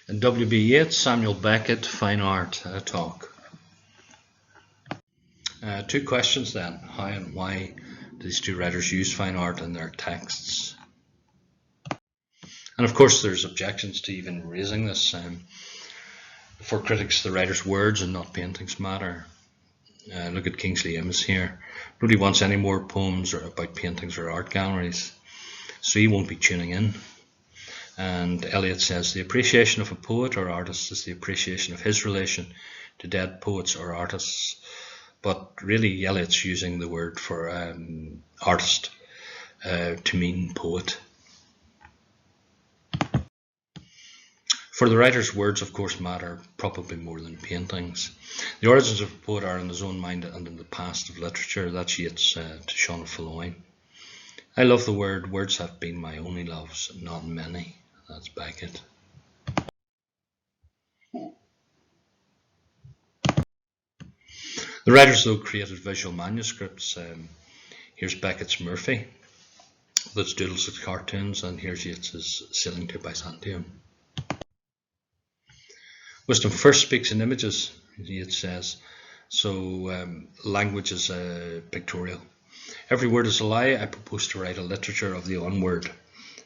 And W.B. Yeats, Samuel Beckett, Fine Art Talk. Two questions then. How and why do these two writers use fine art in their texts? And of course there's objections to even raising this. For critics, the writer's words and not paintings matter. Look at Kingsley Amis here. Nobody wants any more poems about paintings or art galleries, so he won't be tuning in. And Eliot says the appreciation of a poet or artist is the appreciation of his relation to dead poets or artists. But really, Eliot's using the word for artist to mean poet. For the writer's words, of course, matter probably more than paintings. The origins of a poet are in his own mind and in the past of literature. That's Yeats to Sean Folloin. I love the word, words have been my only loves, not many. That's Beckett. The writers, though, created visual manuscripts. Here's Beckett's Murphy, with its doodles of cartoons, and here's Yeats's Sailing to Byzantium. Wisdom first speaks in images, Yeats says, so language is pictorial. Every word is a lie. I propose to write a literature of the onward,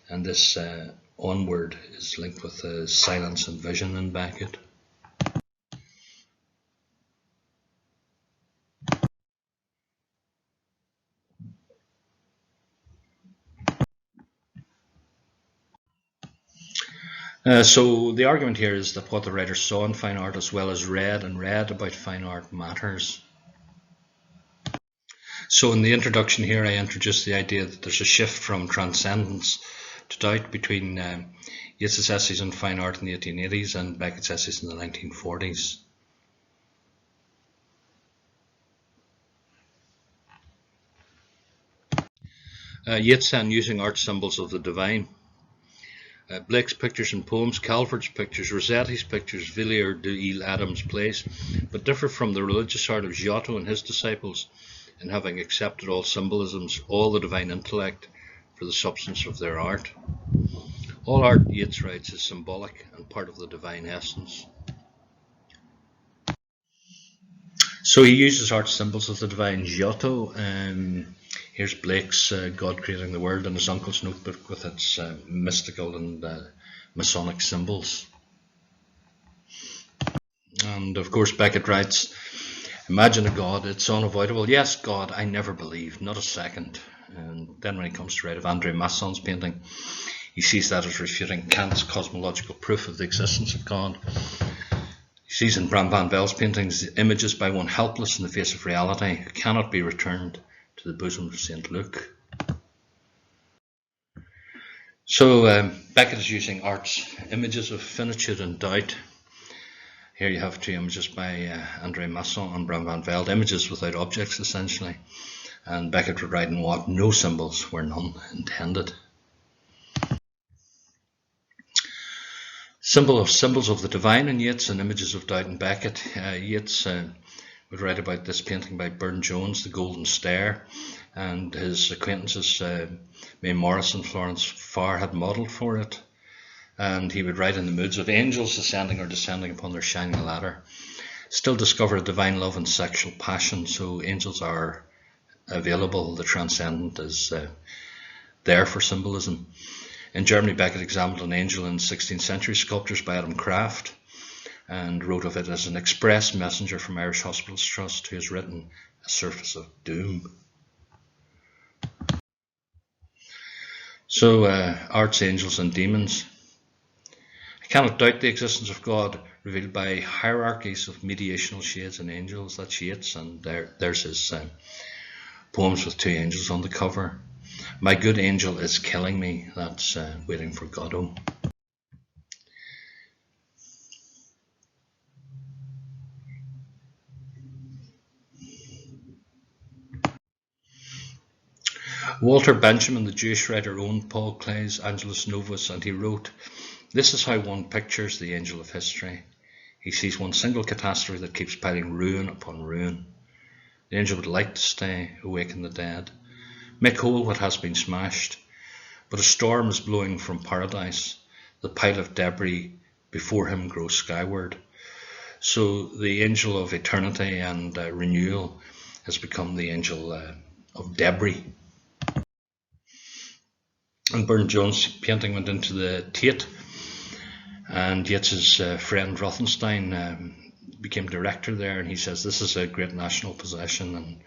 and this onward is linked with silence and vision in Beckett. So the argument here is that what the writer saw in fine art as well as read about fine art matters. So in the introduction here I introduced the idea that there's a shift from transcendence to doubt between Yeats's essays on fine art in the 1880s and Beckett's essays in the 1940s. Yeats and using art symbols of the divine. Blake's pictures and poems, Calvert's pictures, Rossetti's pictures, Villiers de Adams' plays, but differ from the religious art of Giotto and his disciples in having accepted all symbolisms, all the divine intellect for the substance of their art. All art, Yeats writes, is symbolic and part of the divine essence. So he uses art symbols of the divine. Giotto, here's Blake's God Creating the World in his uncle's notebook with its mystical and Masonic symbols. And of course Beckett writes, imagine a God, it's unavoidable. Yes, God, I never believed, not a second. And then when he comes to write of André Masson's painting, he sees that as refuting Kant's cosmological proof of the existence of God. He sees in Bram van Vel's paintings images by one helpless in the face of reality who cannot be returned to the bosom of St. Luke. So Beckett is using art's images of finitude and doubt. Here you have two images by André Masson and Bram van Velde, images without objects essentially. And Beckett would write in what? No symbols were none intended. Symbols of the divine in Yeats and images of doubt in Beckett. Yeats would write about this painting by Burne-Jones, The Golden Stair, and his acquaintances May Morris and Florence Farr had modelled for it. And he would write in the moods of angels ascending or descending upon their shining ladder. Still discover a divine love and sexual passion, so angels are available, the transcendent is there for symbolism. In Germany, Beckett examined an angel in 16th century sculptures by Adam Kraft and wrote of it as an express messenger from Irish Hospitals Trust who has written A Surface of Doom. So, arts, angels and demons. I cannot doubt the existence of God revealed by hierarchies of mediational shades and angels. That's Yeats, and there's his poems with two angels on the cover. My good angel is killing me. That's Waiting for Godot. Walter Benjamin, the Jewish writer, owned Paul Klee's Angelus Novus, and he wrote, this is how one pictures the angel of history. He sees one single catastrophe that keeps piling ruin upon ruin. The angel would like to stay, awaken the dead, make whole what has been smashed. But a storm is blowing from paradise. The pile of debris before him grow skyward. So the angel of eternity and renewal has become the angel of debris. And Burne-Jones' painting went into the Tate, and Yeats's friend Rothenstein became director there, and he says this is a great national possession, and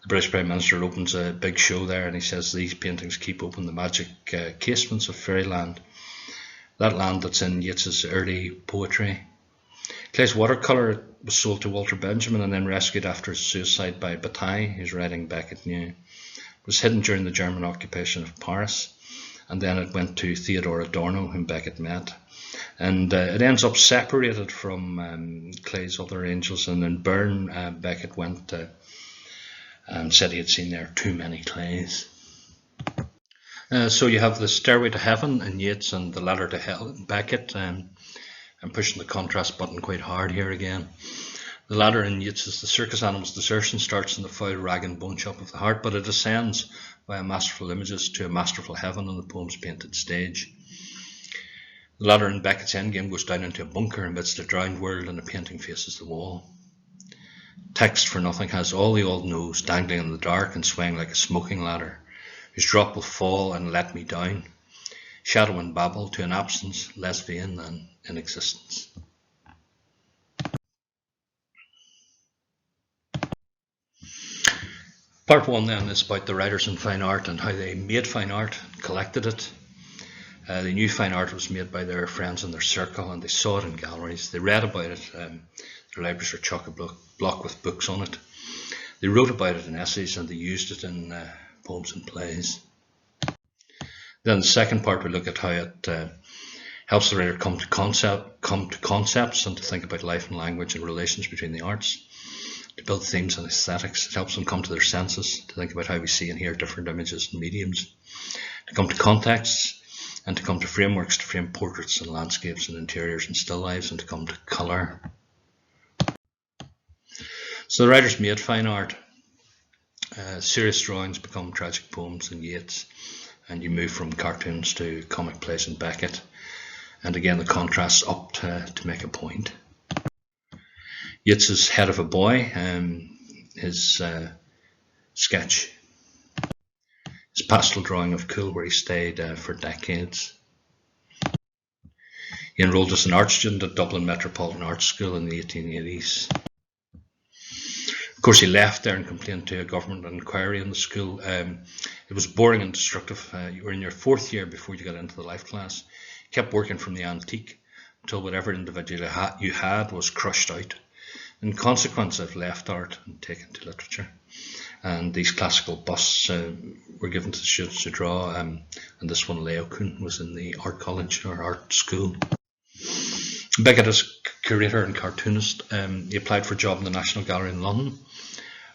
the British Prime Minister opens a big show there, and he says these paintings keep open the magic casements of fairyland, that land that's in Yeats's early poetry. Clay's watercolour was sold to Walter Benjamin and then rescued after his suicide by Bataille, who's writing Beckett knew. It was hidden during the German occupation of Paris, and then it went to Theodore Adorno, whom Beckett met. And it ends up separated from Clay's other angels, and in Bern, Beckett went and said he had seen there too many Clays. So you have the Stairway to Heaven in Yeats and the Ladder to Hell in Beckett. I'm pushing the contrast button quite hard here again. The ladder in Yeats is the circus animal's desertion starts in the foul rag and bone shop of the heart, but it ascends via masterful images to a masterful heaven on the poem's painted stage. The ladder in Beckett's Endgame goes down into a bunker amidst a drowned world, and the painting faces the wall. Text for Nothing has all the old knows dangling in the dark and swaying like a smoking ladder, whose drop will fall and let me down, shadow and babble to an absence less vain than in existence. Part 1 then is about the writers in fine art and how they made fine art and collected it. They knew fine art was made by their friends in their circle, and they saw it in galleries. They read about it. Their libraries were chock-a-block with books on it. They wrote about it in essays, and they used it in poems and plays. Then the second part, we look at how it helps the writer come to concepts and to think about life and language and relations between the arts, to build themes and aesthetics. It helps them come to their senses, to think about how we see and hear different images and mediums, to come to contexts, and to come to frameworks to frame portraits and landscapes and interiors and still lives, and to come to colour. So the writers made fine art. Serious drawings become tragic poems in Yeats, and you move from cartoons to comic plays in Beckett. And again, the contrasts up to make a point. Yeats's Head of a Boy, his sketch, his pastel drawing of Cool, where he stayed for decades. He enrolled as an art student at Dublin Metropolitan Art School in the 1880s. Of course, he left there and complained to a government inquiry in the school. It was boring and destructive. You were in your fourth year before you got into the life class. You kept working from the antique until whatever individual you had was crushed out. In consequence, I've left art and taken to literature. And these classical busts were given to the students to draw, and this one, Laocoon, was in the art college or art school. Beckett as curator and cartoonist, he applied for a job in the National Gallery in London.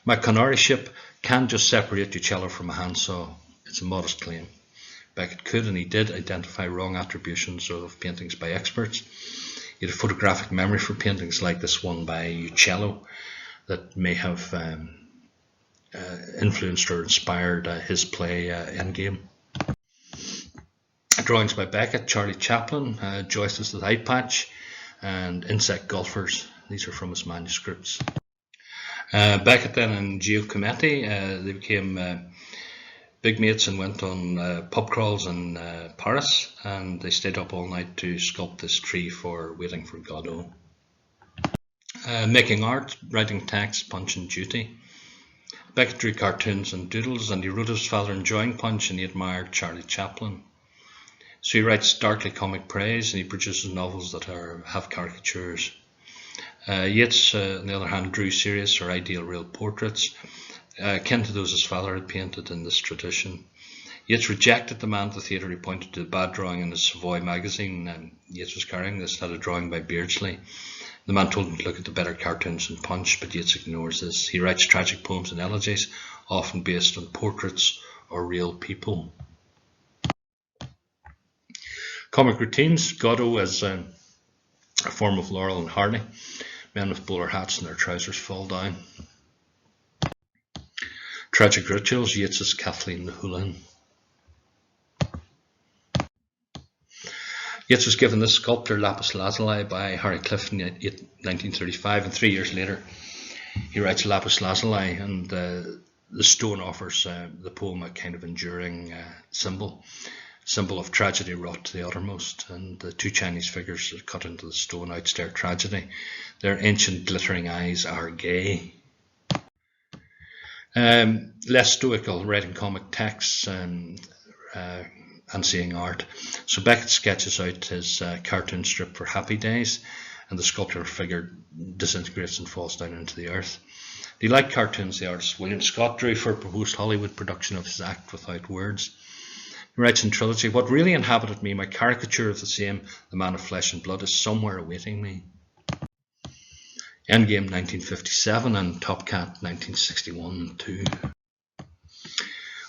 My canary ship can just separate Uccello from a handsaw. It's a modest claim. Beckett could, and he did, identify wrong attributions of paintings by experts. He had a photographic memory for paintings like this one by Uccello that may have influenced or inspired his play Endgame. Drawings by Beckett, Charlie Chaplin, Joyce's The Eye Patch, and Insect Golfers. These are from his manuscripts. Beckett then and Giacometti, they became big mates and went on pub crawls in Paris, and they stayed up all night to sculpt this tree for Waiting for Godot. Making art, writing text, Punch and Duty. Beckett drew cartoons and doodles, and he wrote his father enjoying Punch, and he admired Charlie Chaplin. So he writes darkly comic praise, and he produces novels that have caricatures. Yeats, on the other hand, drew serious or ideal real portraits, akin to those his father had painted in this tradition. Yeats rejected the man at the theatre who pointed to the bad drawing in his Savoy magazine. Yeats was carrying this, had a drawing by Beardsley. The man told him to look at the better cartoons in Punch, but Yeats ignores this. He writes tragic poems and elegies, often based on portraits or real people. Comic routines. Godot as a form of Laurel and Hardy. Men with bowler hats and their trousers fall down. Tragic rituals. Yeats as Kathleen the Hulin. Yeats was given this sculpture lapis lazuli by Harry Cliff in 1935, and 3 years later he writes lapis lazuli, and the stone offers the poem a kind of enduring symbol of tragedy wrought to the uttermost, and the two Chinese figures cut into the stone outstare tragedy. Their ancient glittering eyes are gay. Less stoical, writing comic texts and seeing art. So Beckett sketches out his cartoon strip for Happy Days, and the sculpture figure disintegrates and falls down into the earth. Do you like cartoons? The artist William Scott drew for a proposed Hollywood production of his Act Without Words. He writes in Trilogy, "What really inhabited me, my caricature of the same, the man of flesh and blood, is somewhere awaiting me." Endgame 1957 and Top Cat 1961-2.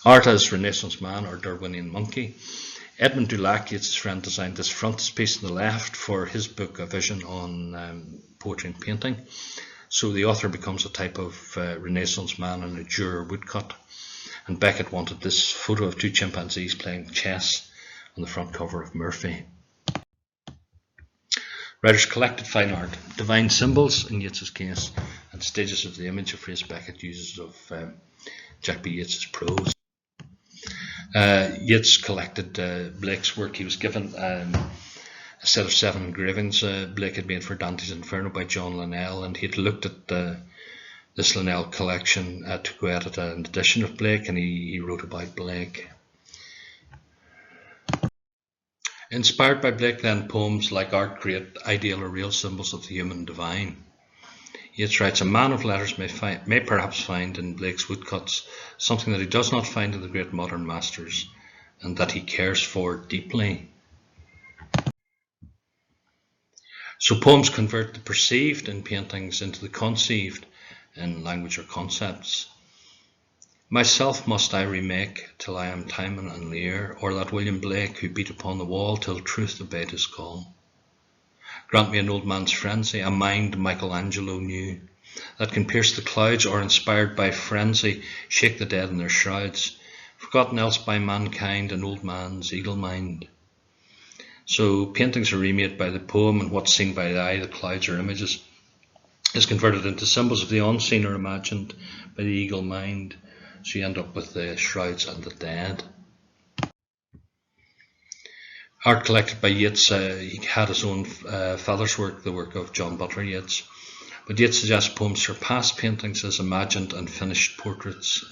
Art as Renaissance Man or Darwinian Monkey. Edmund Dulac, Yeats' friend, designed this frontispiece on the left for his book A Vision on Poetry and Painting. So the author becomes a type of Renaissance man in a Dürer woodcut. And Beckett wanted this photo of two chimpanzees playing chess on the front cover of Murphy. Writers collected fine art, divine symbols in Yeats' case, and stages of the image, a phrase Beckett uses of Jack B. Yeats' prose. Yeats collected Blake's work. He was given a set of 7 engravings Blake had made for Dante's Inferno by John Linnell, and he had looked at this Linnell collection to go edit an edition of Blake, and he wrote about Blake. Inspired by Blake, then, poems like art create ideal or real symbols of the human divine. Yeats writes, "A man of letters may perhaps find in Blake's woodcuts something that he does not find in the great modern masters, and that he cares for deeply." So poems convert the perceived in paintings into the conceived in language or concepts. "Myself must I remake till I am Timon and Lear, or that William Blake who beat upon the wall till truth obeyed his call. Grant me an old man's frenzy, a mind Michelangelo knew, that can pierce the clouds, or inspired by frenzy shake the dead in their shrouds, forgotten else by mankind, an old man's eagle mind." So paintings are remade by the poem, and what's seen by the eye, the clouds or images, is converted into symbols of the unseen or imagined by the eagle mind. So you end up with the shrouds and the dead. Art collected by Yeats, he had his own father's work, the work of John Butler Yeats. But Yeats suggests poems surpass paintings as imagined and finished portraits.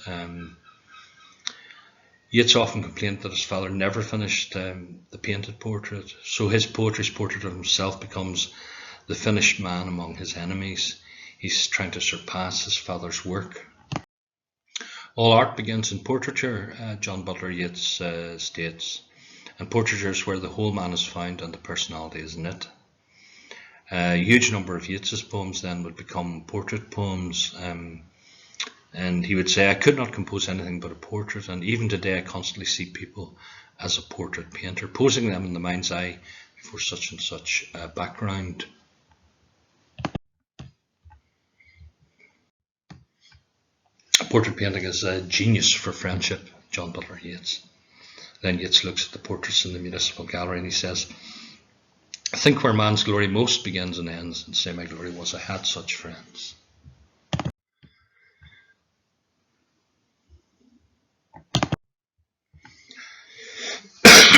Yeats often complained that his father never finished the painted portrait, so his poetry's portrait of himself becomes the finished man among his enemies. He's trying to surpass his father's work. "All art begins in portraiture," John Butler Yeats states, and portraiture is where the whole man is found and the personality is knit. A huge number of Yeats's poems then would become portrait poems, and he would say, "I could not compose anything but a portrait, and even today I constantly see people as a portrait painter, posing them in the mind's eye before such and such a background." Portrait painting is a genius for friendship, John Butler Yeats. Then Yeats looks at the portraits in the Municipal Gallery and he says, "I think where man's glory most begins and ends, and say my glory was I had such friends."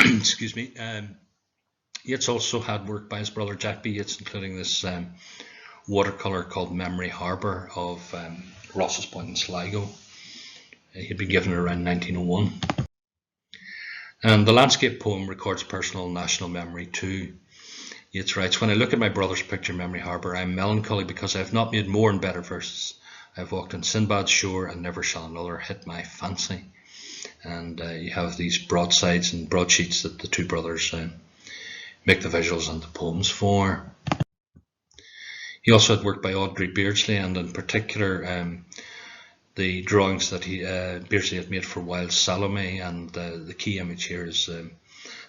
Excuse me. Yeats also had work by his brother Jack B. Yeats, including this watercolour called Memory Harbour of Ross's Point in Sligo. He'd been given it around 1901. And the landscape poem records personal national memory too. Yeats writes, "When I look at my brother's picture, Memory Harbour, I am melancholy because I have not made more and better verses. I have walked on Sinbad's shore and never shall another hit my fancy." And you have these broadsides and broadsheets that the two brothers make the visuals and the poems for. He also had work by Audrey Beardsley, and in particular the drawings that Beardsley had made for Wilde's Salome, and the key image here is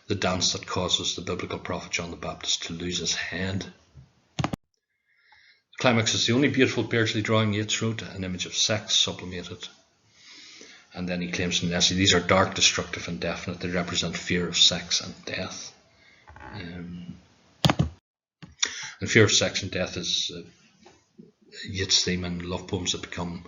the dance that causes the biblical prophet John the Baptist to lose his head. The climax is the only beautiful Beardsley drawing Yeats wrote, an image of sex sublimated. And then he claims in the essay, "These are dark, destructive and definite. They represent fear of sex and death." And fear of sex and death is Yeats' theme in love poems that become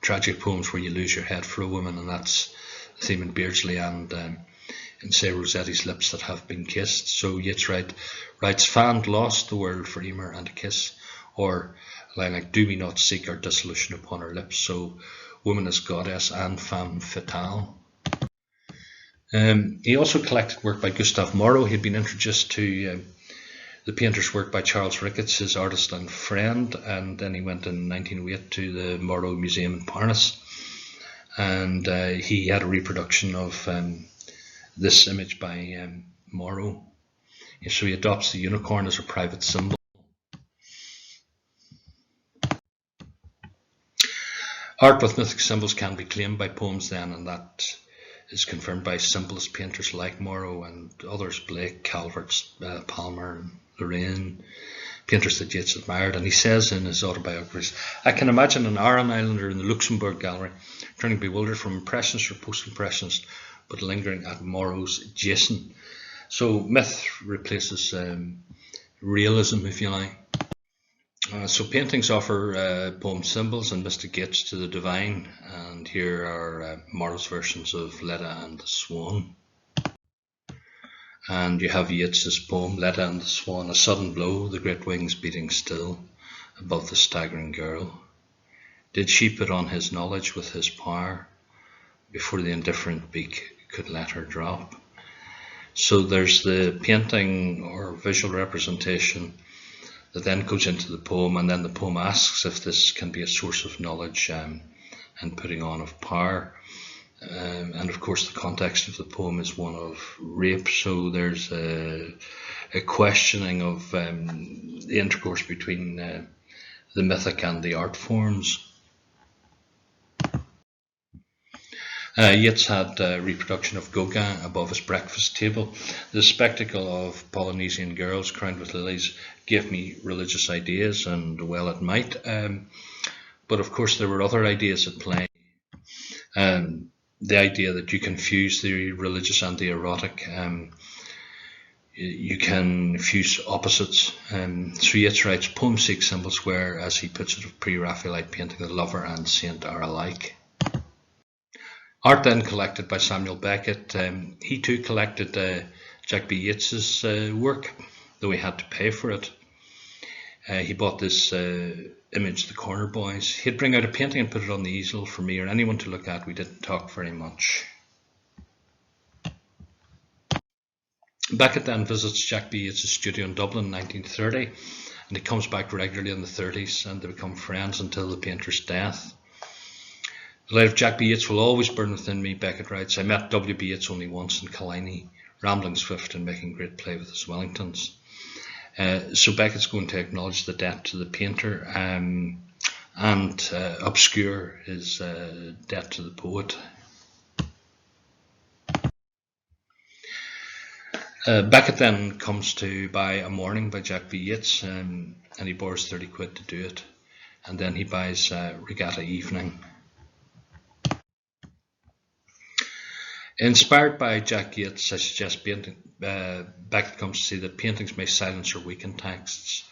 tragic poems where you lose your head for a woman, and that's the theme in Beardsley and in Say Rossetti's Lips That Have Been Kissed. So Yeats writes, Fand lost the world for Emer and a kiss, or a line like, do we not seek our dissolution upon our lips? So woman is goddess and femme fatale. He also collected work by Gustave Moreau. He'd been introduced to the painter's work by Charles Ricketts, his artist and friend, and then he went in 1908 to the Moreau Museum in Paris, and he had a reproduction of this image by Moreau. So he adopts the unicorn as a private symbol. Art with mythic symbols can be claimed by poems then, and that is confirmed by symbolist painters like Moreau and others, Blake, Calvert, Palmer, and Lorraine, painters that Yeats admired. And he says in his autobiographies, I can imagine an Aran Islander in the Luxembourg Gallery turning bewildered from impressionist or post-impressionist, but lingering at Moreau's Jason. So myth replaces realism, if you like. So paintings offer poem symbols and mystic gifts to the divine, and here are Moreau's versions of Leda and the Swan. And you have Yeats's poem, Leda and the Swan, a sudden blow, the great wings beating still above the staggering girl. Did she put on his knowledge with his power before the indifferent beak could let her drop? So there's the painting or visual representation that then goes into the poem, and then the poem asks if this can be a source of knowledge and putting on of power. And of course the context of the poem is one of rape, so there's a questioning of the intercourse between the mythic and the art forms. Yeats had a reproduction of Gauguin above his breakfast table. The spectacle of Polynesian girls crowned with lilies gave me religious ideas, and well it might. But of course there were other ideas at play. The idea that you can fuse the religious and the erotic. You can fuse opposites. So Yeats writes, poems seek symbols where, as he puts it, of pre-Raphaelite painting, the lover and saint are alike. Art then collected by Samuel Beckett. He too collected Jack B. Yeats's work, though he had to pay for it. He bought this image, The Corner Boys. He'd bring out a painting and put it on the easel for me or anyone to look at. We didn't talk very much. Beckett then visits Jack B. Yeats' studio in Dublin in 1930, and he comes back regularly in the 30s, and they become friends until the painter's death. The light of Jack B. Yeats will always burn within me, Beckett writes. I met W. B. Yeats only once in Killiney, rambling swift and making great play with his Wellingtons. So Beckett's going to acknowledge the debt to the painter and obscure his debt to the poet. Beckett then comes to buy A Morning by Jack B. Yeats, and he borrows 30 quid to do it. And then he buys Regatta Evening. Inspired by Jack Yeats, I suggest Beckett comes to see that paintings may silence or weaken texts,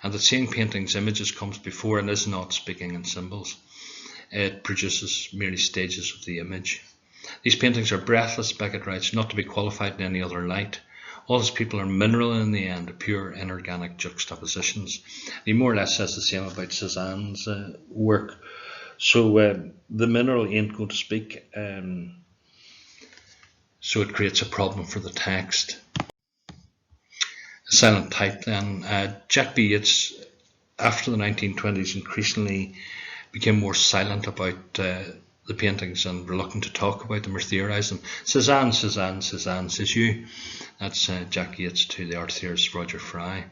and that seeing paintings' images comes before and is not speaking in symbols. It produces merely stages of the image. These paintings are breathless, Beckett writes, not to be qualified in any other light. All his people are mineral in the end, pure inorganic juxtapositions. He more or less says the same about Cézanne's work. So the mineral ain't going to speak, so it creates a problem for the text. Silent type then. Jack B. Yeats, after the 1920s, increasingly became more silent about the paintings and reluctant to talk about them or theorise them. Cézanne, Cézanne, Cézanne, says you. That's Jack Yeats to the art theorist Roger Fry.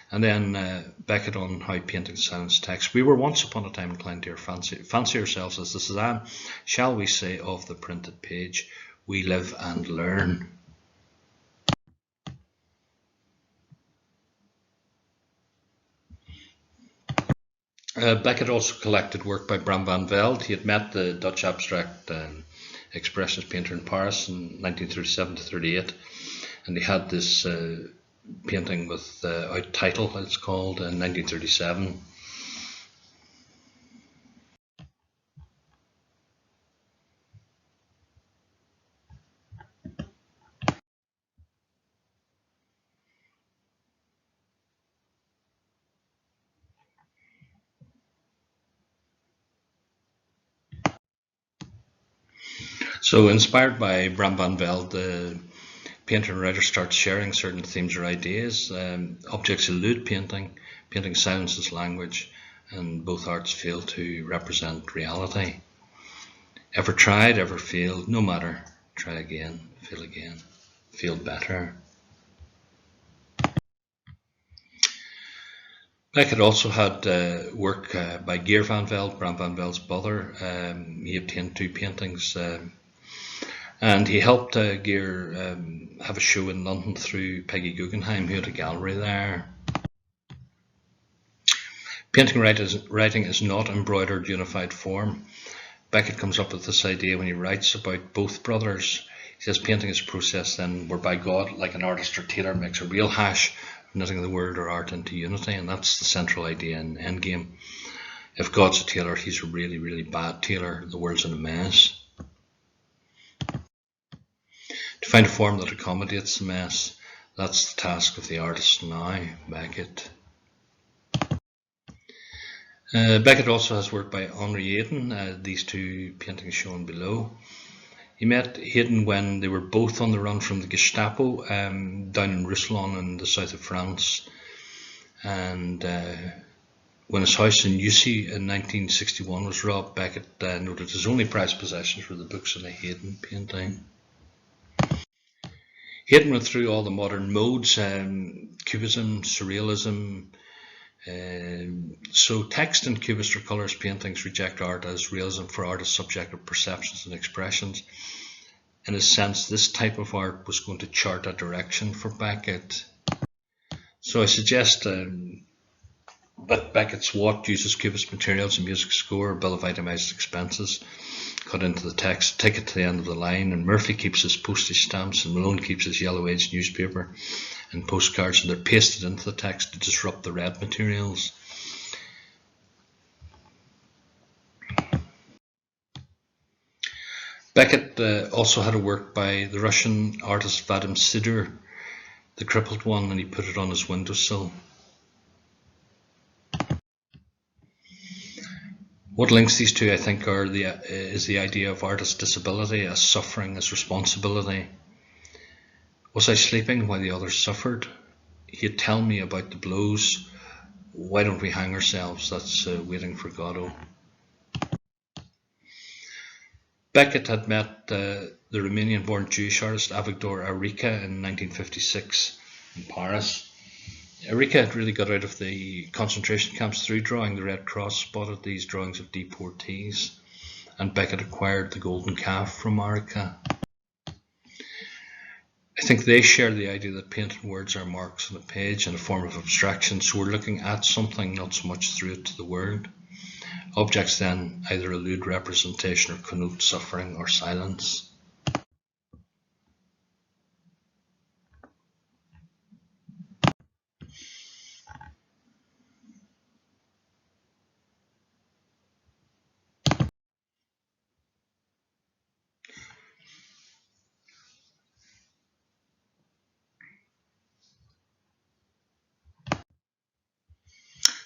And then Beckett on how painting silence text. We were once upon a time inclined to fancy ourselves as the Cézanne, shall we say, of the printed page. We live and learn. Beckett also collected work by Bram van Velde. He had met the Dutch abstract expressionist painter in Paris in 1937 to 38, and he had this painting without title, it's called, in 1937. So, inspired by Bram van Velde, the painter and writer start sharing certain themes or ideas. Objects elude painting, painting silences language, and both arts fail to represent reality. Ever tried, ever failed, no matter. Try again, feel better. Beckett also had work by Geer van Velde, Bram van Velde's brother. He obtained two paintings, and he helped Geer have a show in London through Peggy Guggenheim, who had a gallery there. Painting writing is not embroidered unified form. Beckett comes up with this idea when he writes about both brothers. He says painting is a process then whereby God, like an artist or tailor, makes a real hash of knitting the word or art into unity, and that's the central idea in Endgame. If God's a tailor, he's a really, really bad tailor. The world's in a mess. To find a form that accommodates the mess, that's the task of the artist now, Beckett. Beckett also has work by Henri Hayden, these two paintings shown below. He met Hayden when they were both on the run from the Gestapo down in Rousselon in the south of France. And when his house in Ussy in 1961 was robbed, Beckett noted his only prized possessions were the books and a Hayden painting. Hayden went through all the modern modes, Cubism, Surrealism. So text and Cubist or colours paintings reject art as realism for artists' subjective perceptions and expressions. In a sense, this type of art was going to chart a direction for Beckett. So I suggest that Beckett's What uses Cubist materials and music score, a bill of itemised expenses cut into the text, take it to the end of the line, and Murphy keeps his postage stamps and Malone keeps his Yellow Age newspaper and postcards, and they're pasted into the text to disrupt the red materials. Beckett also had a work by the Russian artist Vadim Sidor, the crippled one, and he put it on his windowsill. What links these two, I think, is the idea of artist disability as suffering as responsibility. Was I sleeping while the others suffered? He'd tell me about the blows. Why don't we hang ourselves? That's waiting for Godot. Beckett had met the Romanian-born Jewish artist Avigdor Arica in 1956 in Paris. Arica had really got out of the concentration camps through drawing. The Red Cross spotted these drawings of deportees, and Beckett acquired the golden calf from Arica. I think they share the idea that painted words are marks on a page in a form of abstraction, so we're looking at something, not so much through it to the word. Objects then either elude representation or connote suffering or silence.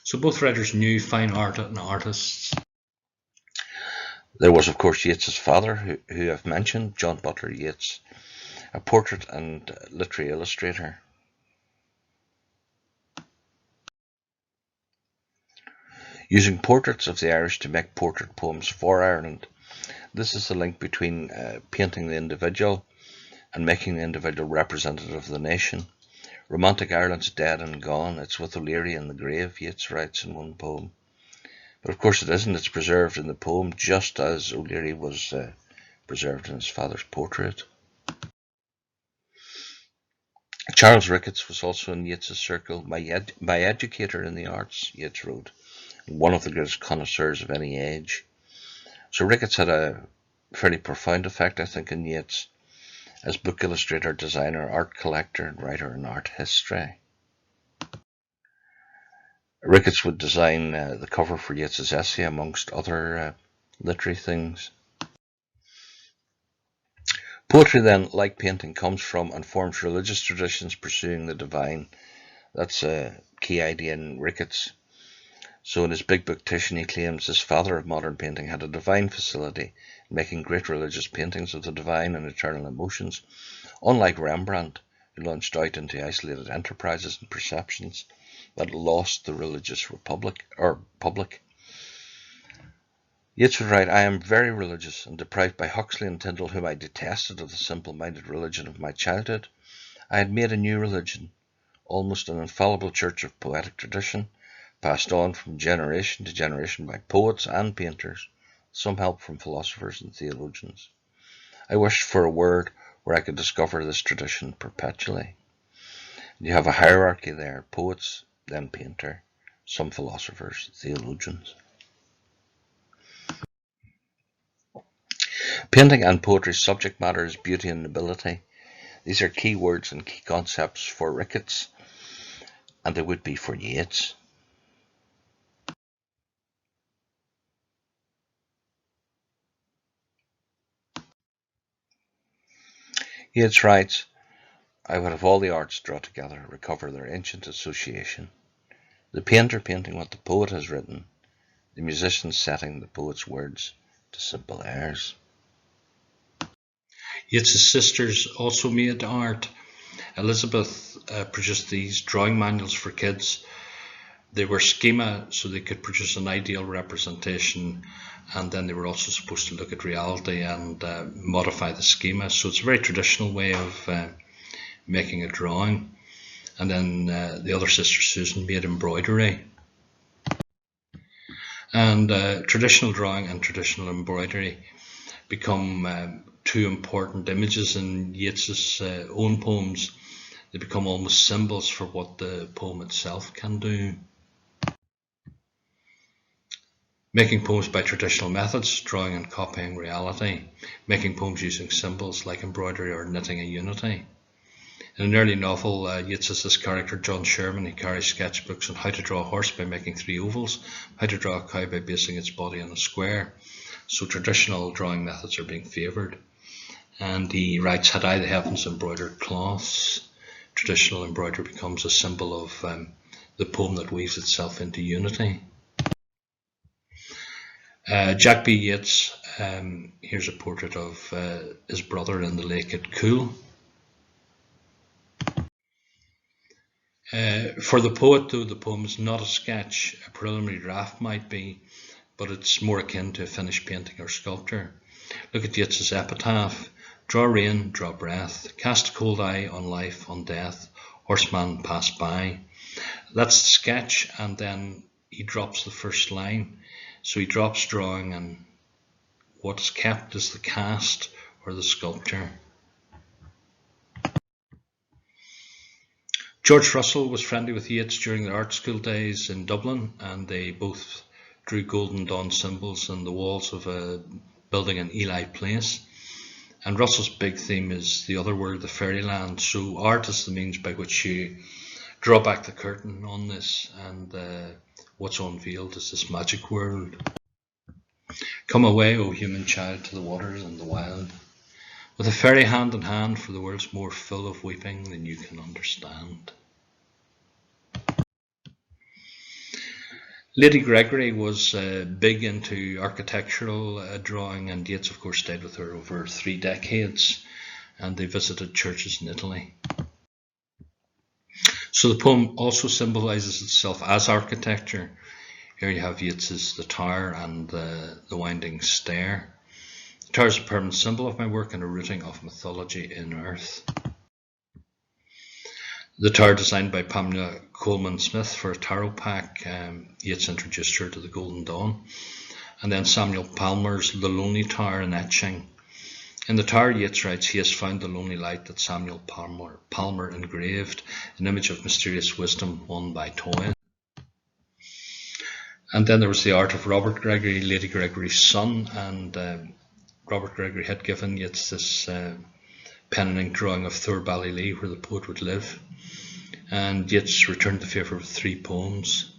So both writers knew fine art and artists. There was, of course, Yeats's father, who I've mentioned, John Butler Yeats, a portrait and literary illustrator. Using portraits of the Irish to make portrait poems for Ireland. This is the link between painting the individual and making the individual representative of the nation. Romantic Ireland's dead and gone. It's with O'Leary in the grave, Yeats writes in one poem. But of course it isn't. It's preserved in the poem just as O'Leary was preserved in his father's portrait. Charles Ricketts was also in Yeats's circle, my educator in the arts, Yeats wrote, one of the greatest connoisseurs of any age. So Ricketts had a fairly profound effect, I think, in Yeats. as book illustrator, designer, art collector, and writer in art history. Ricketts would design the cover for Yeats's essay, amongst other literary things. Poetry then, like painting, comes from and forms religious traditions pursuing the divine. That's a key idea in Ricketts. So in his big book Titian, he claims this father of modern painting had a divine facility in making great religious paintings of the divine and eternal emotions. Unlike Rembrandt, who launched out into isolated enterprises and perceptions that lost the religious public. Yeats would write, "I am very religious, and deprived by Huxley and Tyndall, whom I detested, of the simple-minded religion of my childhood. I had made a new religion, almost an infallible church of poetic tradition, passed on from generation to generation by poets and painters, some help from philosophers and theologians. I wished for a word where I could discover this tradition perpetually." You have a hierarchy there: poets, then painter, some philosophers, theologians. Painting and poetry's subject matter is beauty and nobility. These are key words and key concepts for Ricketts, and they would be for Yeats. Yeats writes, "I would have all the arts draw together, recover their ancient association. The painter painting what the poet has written, the musician setting the poet's words to simple airs." Yeats's sisters also made art. Elizabeth produced these drawing manuals for kids. They were schema, so they could produce an ideal representation, and then they were also supposed to look at reality and modify the schema. So it's a very traditional way of making a drawing. And then the other sister, Susan, made embroidery. And traditional drawing and traditional embroidery become two important images in Yeats's own poems. They become almost symbols for what the poem itself can do. Making poems by traditional methods, drawing and copying reality. Making poems using symbols like embroidery or knitting a unity. In an early novel, Yeats has this character, John Sherman. He carries sketchbooks on how to draw a horse by making 3 ovals, how to draw a cow by basing its body on a square. So traditional drawing methods are being favoured. And he writes, "Had I the heavens embroidered cloths." Traditional embroidery becomes a symbol of the poem that weaves itself into unity. Jack B. Yeats, here's a portrait of his brother in the lake at Coole. For the poet, though, the poem is not a sketch. A preliminary draft might be, but it's more akin to a finished painting or sculpture. Look at Yeats's epitaph. "Draw rain, draw breath, cast a cold eye on life, on death, horseman pass by." That's the sketch, and then he drops the first line. So he drops drawing, and what is kept is the cast or the sculpture. George Russell was friendly with Yeats during their art school days in Dublin, and they both drew Golden Dawn symbols on the walls of a building in Ely Place. And Russell's big theme is the other world, the fairyland. So art is the means by which you draw back the curtain on this, and what's unveiled is this magic world. "Come away, O human child, to the waters and the wild, with a fairy hand in hand, for the world's more full of weeping than you can understand." Lady Gregory was big into architectural drawing, and Yeats, of course, stayed with her over 3 decades, and they visited churches in Italy. So the poem also symbolises itself as architecture. Here you have Yeats's The Tower and the winding stair. The tower is a permanent symbol of my work and a rooting of mythology in earth. The tower, designed by Pamela Coleman Smith for a tarot pack. Yeats introduced her to the Golden Dawn. And then Samuel Palmer's The Lonely Tower in etching. In the tower, Yeats writes, "He has found the lonely light that Samuel Palmer engraved, an image of mysterious wisdom won by toil." And then there was the art of Robert Gregory, Lady Gregory's son, and Robert Gregory had given Yeats this pen and ink drawing of Thur Ballylee, where the poet would live. And Yeats returned the favour with 3 poems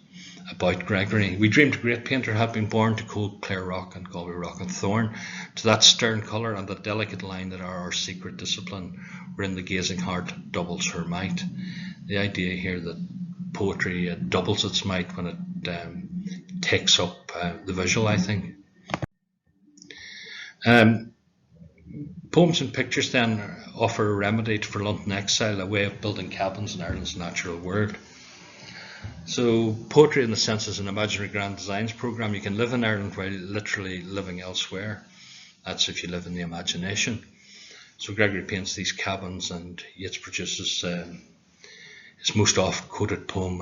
about Gregory. We dreamed a great painter had been born to cold Clare Rock and Galway Rock and Thorn, to that stern colour and that delicate line that are our secret discipline, wherein the gazing heart doubles her might. The idea here that poetry doubles its might when it takes up the visual, I think. Poems and pictures then offer a remedy for London exile, a way of building cabins in Ireland's natural world. So poetry in the sense is an imaginary grand designs programme. You can live in Ireland while literally living elsewhere. That's if you live in the imagination. So Gregory paints these cabins, and Yeats produces his most oft-quoted poem,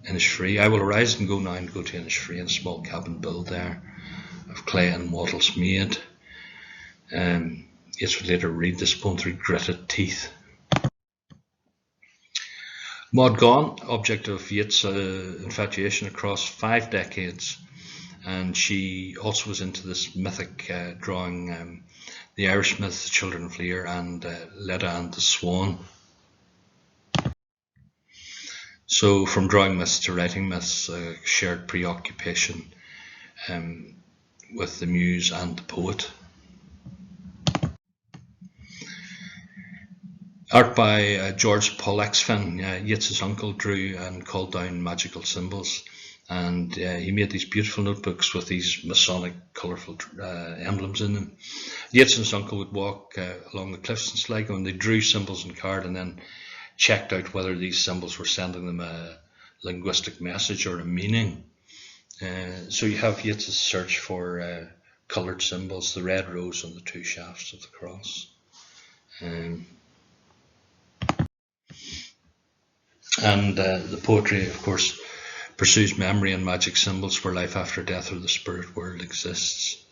Innisfree. I will arise and go now and go to Innisfree, in a small cabin built there, of clay and wattles made. Yeats would later read this poem through gritted teeth. Maud Gonne, object of Yeats' infatuation across 5 decades, and she also was into this mythic drawing, the Irish myth, the Children of Lear, and Leda and the Swan. So from drawing myths to writing myths, a shared preoccupation with the muse and the poet. Art by George Paul Exfen. Yeats' uncle drew and called down magical symbols, and he made these beautiful notebooks with these Masonic colourful emblems in them. Yeats and his uncle would walk along the cliffs in Sligo, and they drew symbols in card and then checked out whether these symbols were sending them a linguistic message or a meaning. So you have Yeats' search for coloured symbols, the red rose and the 2 shafts of the cross. And the poetry, of course, pursues memory and magic symbols where life after death or the spirit world exists.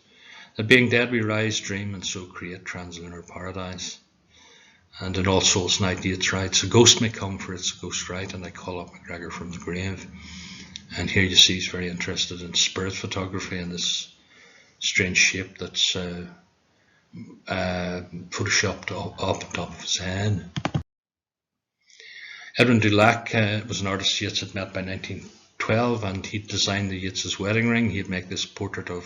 That being dead we rise, dream, and so create translunar paradise. And in All Souls Night, Yeats writes, a ghost may come for its ghost right, and I call up MacGregor from the grave. And here you see he's very interested in spirit photography and this strange shape that's photoshopped up on top of his head. Edwin Dulac was an artist Yeats had met by 1912, and he designed the Yeats' wedding ring. He'd make this portrait of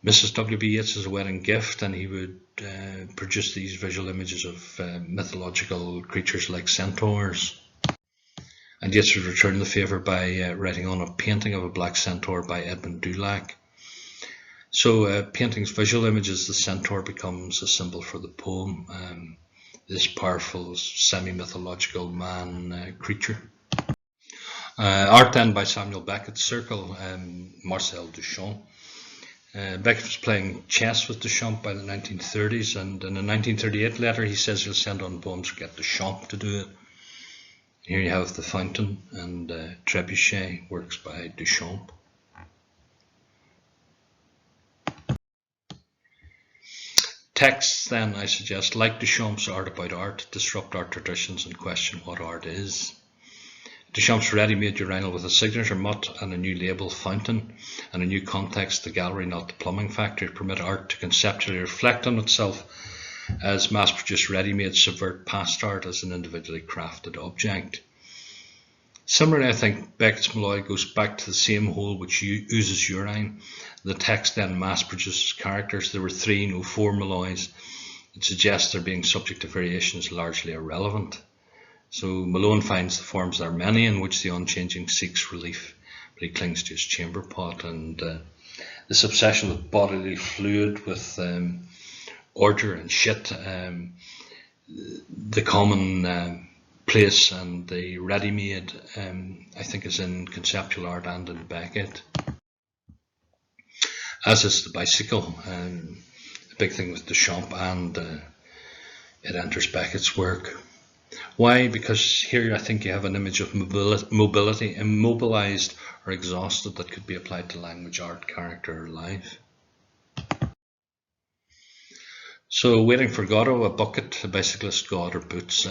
Mrs. W.B. Yeats as a wedding gift, and he would produce these visual images of mythological creatures like centaurs. And Yeats would return the favour by writing on a painting of a black centaur by Edwin Dulac. So painting's visual images, the centaur becomes a symbol for the poem. This powerful semi-mythological man creature. Art then by Samuel Beckett, Circle, Marcel Duchamp. Beckett was playing chess with Duchamp by the 1930s, and in a 1938 letter he says he'll send on poems to get Duchamp to do it. Here you have The Fountain and Trebuchet, works by Duchamp. Texts then, I suggest, like Duchamp's art about art, disrupt art traditions and question what art is. Duchamp's ready-made urinal with a signature mutt and a new label, Fountain, and a new context, the gallery, not the plumbing factory, permit art to conceptually reflect on itself as mass-produced ready-made, subvert past art as an individually crafted object. Similarly, I think Beckett's Malloy goes back to the same hole which oozes urine. The text then mass-produces characters. There were 3, no 4 Malloys. It suggests their being subject to variation is largely irrelevant. So Malone finds the forms are many in which the unchanging seeks relief, but he clings to his chamber pot. And this obsession with bodily fluid, with ordure and shit, the common place and the ready-made, I think, is in conceptual art and in Beckett. As is the bicycle, a big thing with Duchamp, and it enters Beckett's work. Why? Because here I think you have an image of mobility, immobilized or exhausted, that could be applied to language, art, character, or life. So Waiting for Godot, a bucket, a bicyclist, God, or boots.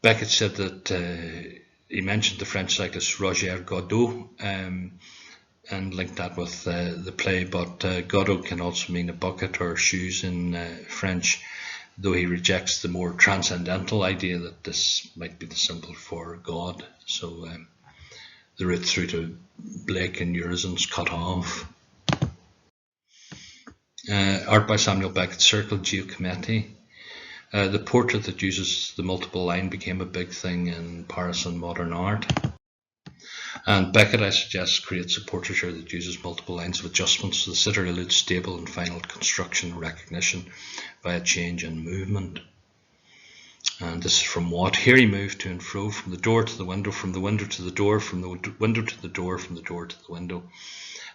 Beckett said that he mentioned the French cyclist Roger Godot and linked that with the play, but Godot can also mean a bucket or shoes in French. though he rejects the more transcendental idea that this might be the symbol for God. So the route through to Blake and Urizen's cut off. Art by Samuel Beckett, Circle Giacometti. The portrait that uses the multiple line became a big thing in Paris and modern art. And Beckett, I suggest, creates a portraiture that uses multiple lines of adjustments so the sitter eludes stable and final construction and recognition by a change in movement. And this is from Watt. Here he moved to and fro, from the door to the window, from the window to the door, from the window to the door, from the door to the window.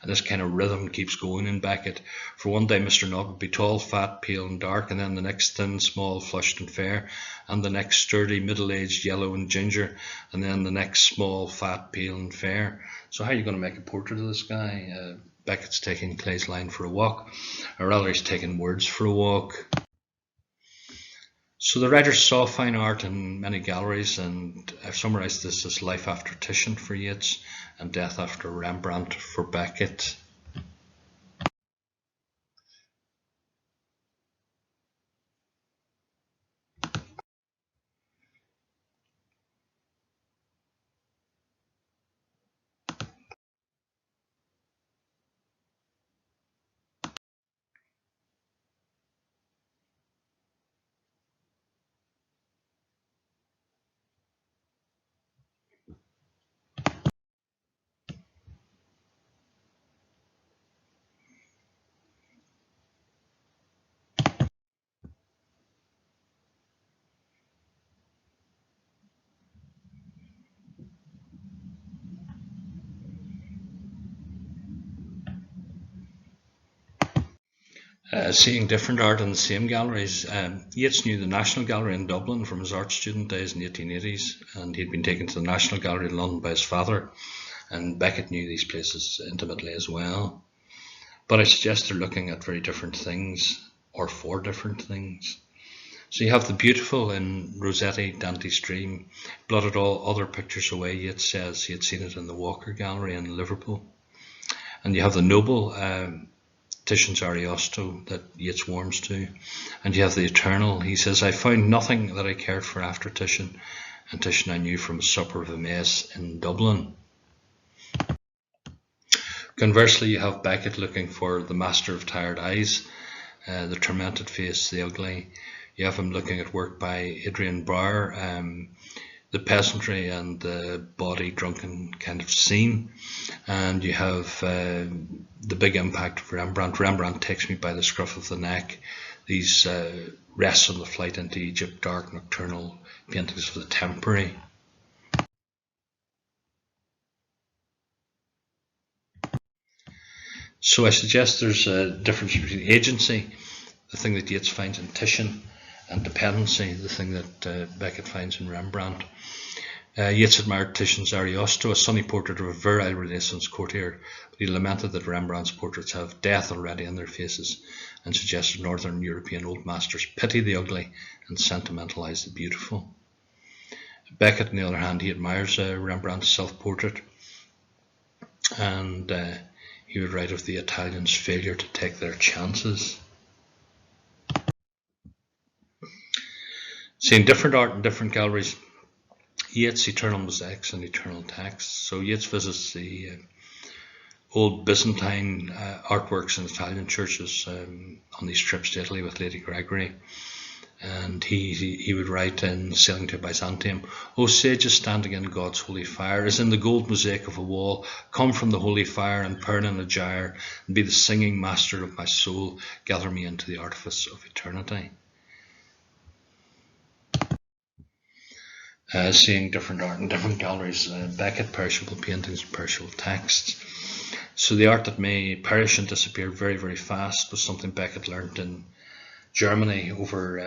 And this kind of rhythm keeps going in Beckett. For one day Mr. Nott would be tall, fat, pale and dark, and then the next thin, small, flushed and fair, and the next sturdy, middle-aged, yellow and ginger, and then the next small, fat, pale and fair. So how are you going to make a portrait of this guy? Beckett's taking Clay's line for a walk, or rather he's taking words for a walk. So the writer saw fine art in many galleries, and I've summarised this as life after Titian for Yeats and death after Rembrandt for Beckett. Seeing different art in the same galleries. Yeats knew the National Gallery in Dublin from his art student days in the 1880s, and he'd been taken to the National Gallery in London by his father, and Beckett knew these places intimately as well. But I suggest they're looking at very different things, or for different things. So you have the beautiful in Rossetti, Dante's Dream, blotted all other pictures away. Yeats says he had seen it in the Walker Gallery in Liverpool. And you have the noble, Titian's Ariosto that Yeats warms to, and you have the eternal. He says, I found nothing that I cared for after Titian, and Titian I knew from a supper of a mess in Dublin. Conversely, you have Beckett looking for the master of tired eyes, the tormented face, the ugly. You have him looking at work by Adrian Bauer, the peasantry and the body drunken kind of scene. And you have the big impact of Rembrandt. Rembrandt takes me by the scruff of the neck. These rests on the flight into Egypt, dark nocturnal paintings of the temporary. So I suggest there's a difference between agency, the thing that Yeats finds in Titian, and dependency, the thing that Beckett finds in Rembrandt. Yeats admired Titian's Ariosto, a sunny portrait of a virile Renaissance courtier, but he lamented that Rembrandt's portraits have death already in their faces, and suggested Northern European old masters pity the ugly and sentimentalise the beautiful. Beckett, on the other hand, he admires Rembrandt's self-portrait, and he would write of the Italians' failure to take their chances. Seeing different art in different galleries, Yeats' eternal mosaics and eternal texts. So Yeats visits the old Byzantine artworks in Italian churches on these trips to Italy with Lady Gregory. And he would write in Sailing to Byzantium, O sages standing in God's holy fire, as in the gold mosaic of a wall, come from the holy fire and burn in a gyre, and be the singing master of my soul, gather me into the artifice of eternity. Seeing different art in different galleries, Beckett, perishable paintings, perishable texts. So the art that may perish and disappear very, very fast was something Beckett learned in Germany over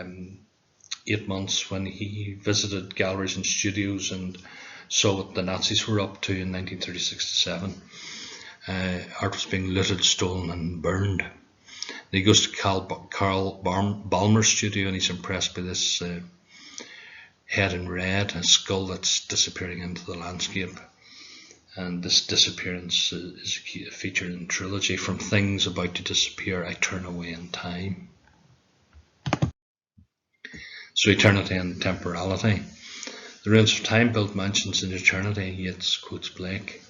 8 months when he visited galleries and studios and saw what the Nazis were up to in 1936-7. Art was being looted, stolen and burned. And he goes to Karl Balmer's studio and he's impressed by this head in red, a skull that's disappearing into the landscape. And this disappearance is a feature in the trilogy. From things about to disappear, I turn away in time. So eternity and temporality. The ruins of time built mansions in eternity, Yeats quotes Blake.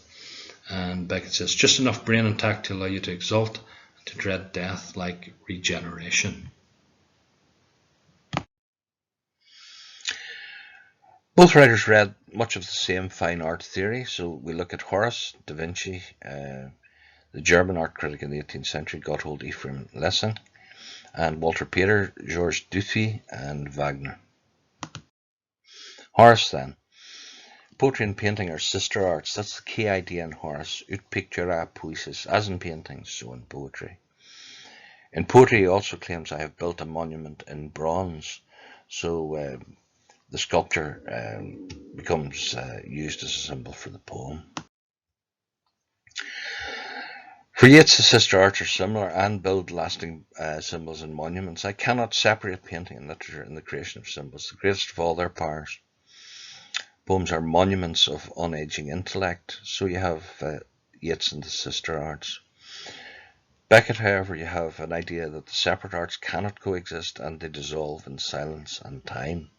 And Beckett says, just enough brain intact to allow you to exult and to dread death like regeneration. Both writers read much of the same fine art theory, so we look at Horace, Da Vinci, the German art critic in the 18th century, Gotthold Ephraim Lessing, and Walter Pater, Georges Duthie, and Wagner. Horace then. Poetry and painting are sister arts. That's the key idea in Horace. Ut pictura poesis, as in painting, so in poetry. In poetry, he also claims, I have built a monument in bronze. So the sculpture becomes used as a symbol for the poem. For Yeats, the sister arts are similar and build lasting symbols and monuments. I cannot separate painting and literature in the creation of symbols, the greatest of all their powers. Poems are monuments of unaging intellect, so you have Yeats and the sister arts. Beckett, however, you have an idea that the separate arts cannot coexist and they dissolve in silence and time.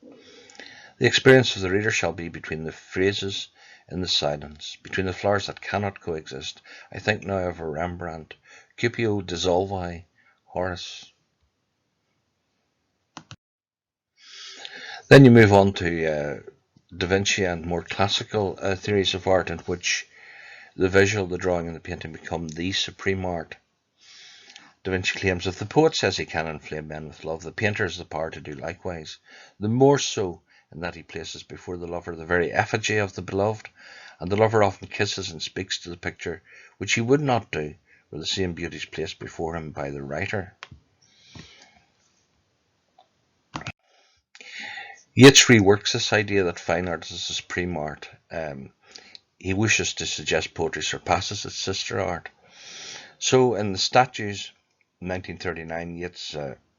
The experience of the reader shall be between the phrases in the silence, between the flowers that cannot coexist. I think now of a Rembrandt, Cupio dissolvi, Horace. Then you move on to Da Vinci and more classical theories of art in which the visual, the drawing and the painting become the supreme art. Da Vinci claims if the poet says he can inflame men with love, the painter has the power to do likewise, the more so in that he places before the lover the very effigy of the beloved, and the lover often kisses and speaks to the picture, which he would not do were the same beauties placed before him by the writer. Yeats reworks this idea that fine art is a supreme art. He wishes to suggest poetry surpasses its sister art. So in the Statues, 1939, Yeats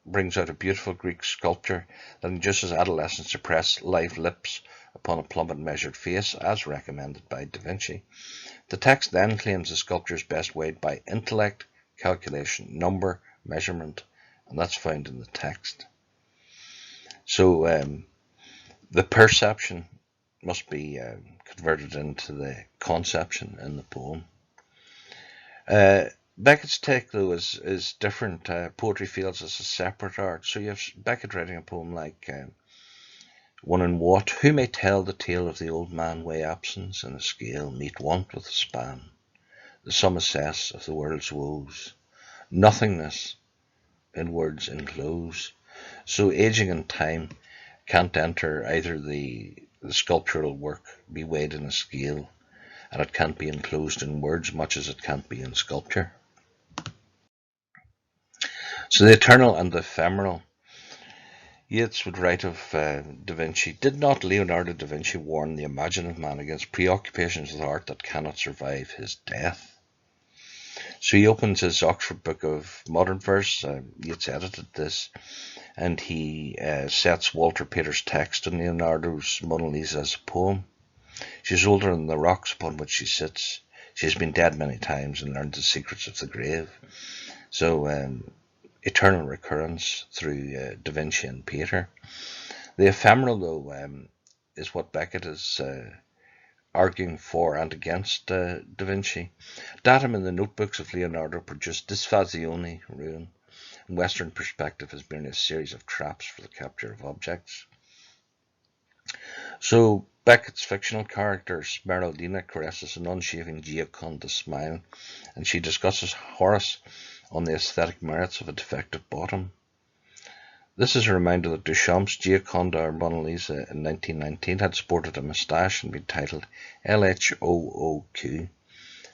brings out a beautiful Greek sculpture that induces adolescents to press live lips upon a plump and measured face, as recommended by Da Vinci. The text then claims the sculpture is best weighed by intellect, calculation, number, measurement, and that's found in the text. So the perception must be converted into the conception in the poem. Beckett's take, though, is different. Poetry feels as a separate art. So you have Beckett writing a poem like One in What? Who may tell the tale of the old man weigh absence in a scale, meet want with a span, the sum assess of the world's woes, nothingness in words enclose. So aging and time can't enter either the sculptural work, be weighed in a scale, and it can't be enclosed in words much as it can't be in sculpture. So the eternal and the ephemeral. Yeats would write of Da Vinci, did not Leonardo da Vinci warn the imaginative man against preoccupations with art that cannot survive his death? So he opens his Oxford Book of Modern Verse, Yeats edited this, and he sets Walter Pater's text on Leonardo's Mona Lisa as a poem. She is older than the rocks upon which she sits. She has been dead many times and learned the secrets of the grave. So eternal recurrence through Da Vinci and Pater. The ephemeral, though, is what Beckett is arguing for and against Da Vinci. Datum in the notebooks of Leonardo produced disfazione, ruin. In Western perspective has been a series of traps for the capture of objects. So Beckett's fictional character Smeraldina caresses an unshaven Gioconda's smile, and she discusses Horace on the aesthetic merits of a defective bottom. This is a reminder that Duchamp's Gioconda or Mona Lisa in 1919 had sported a moustache and been titled LHOOQ,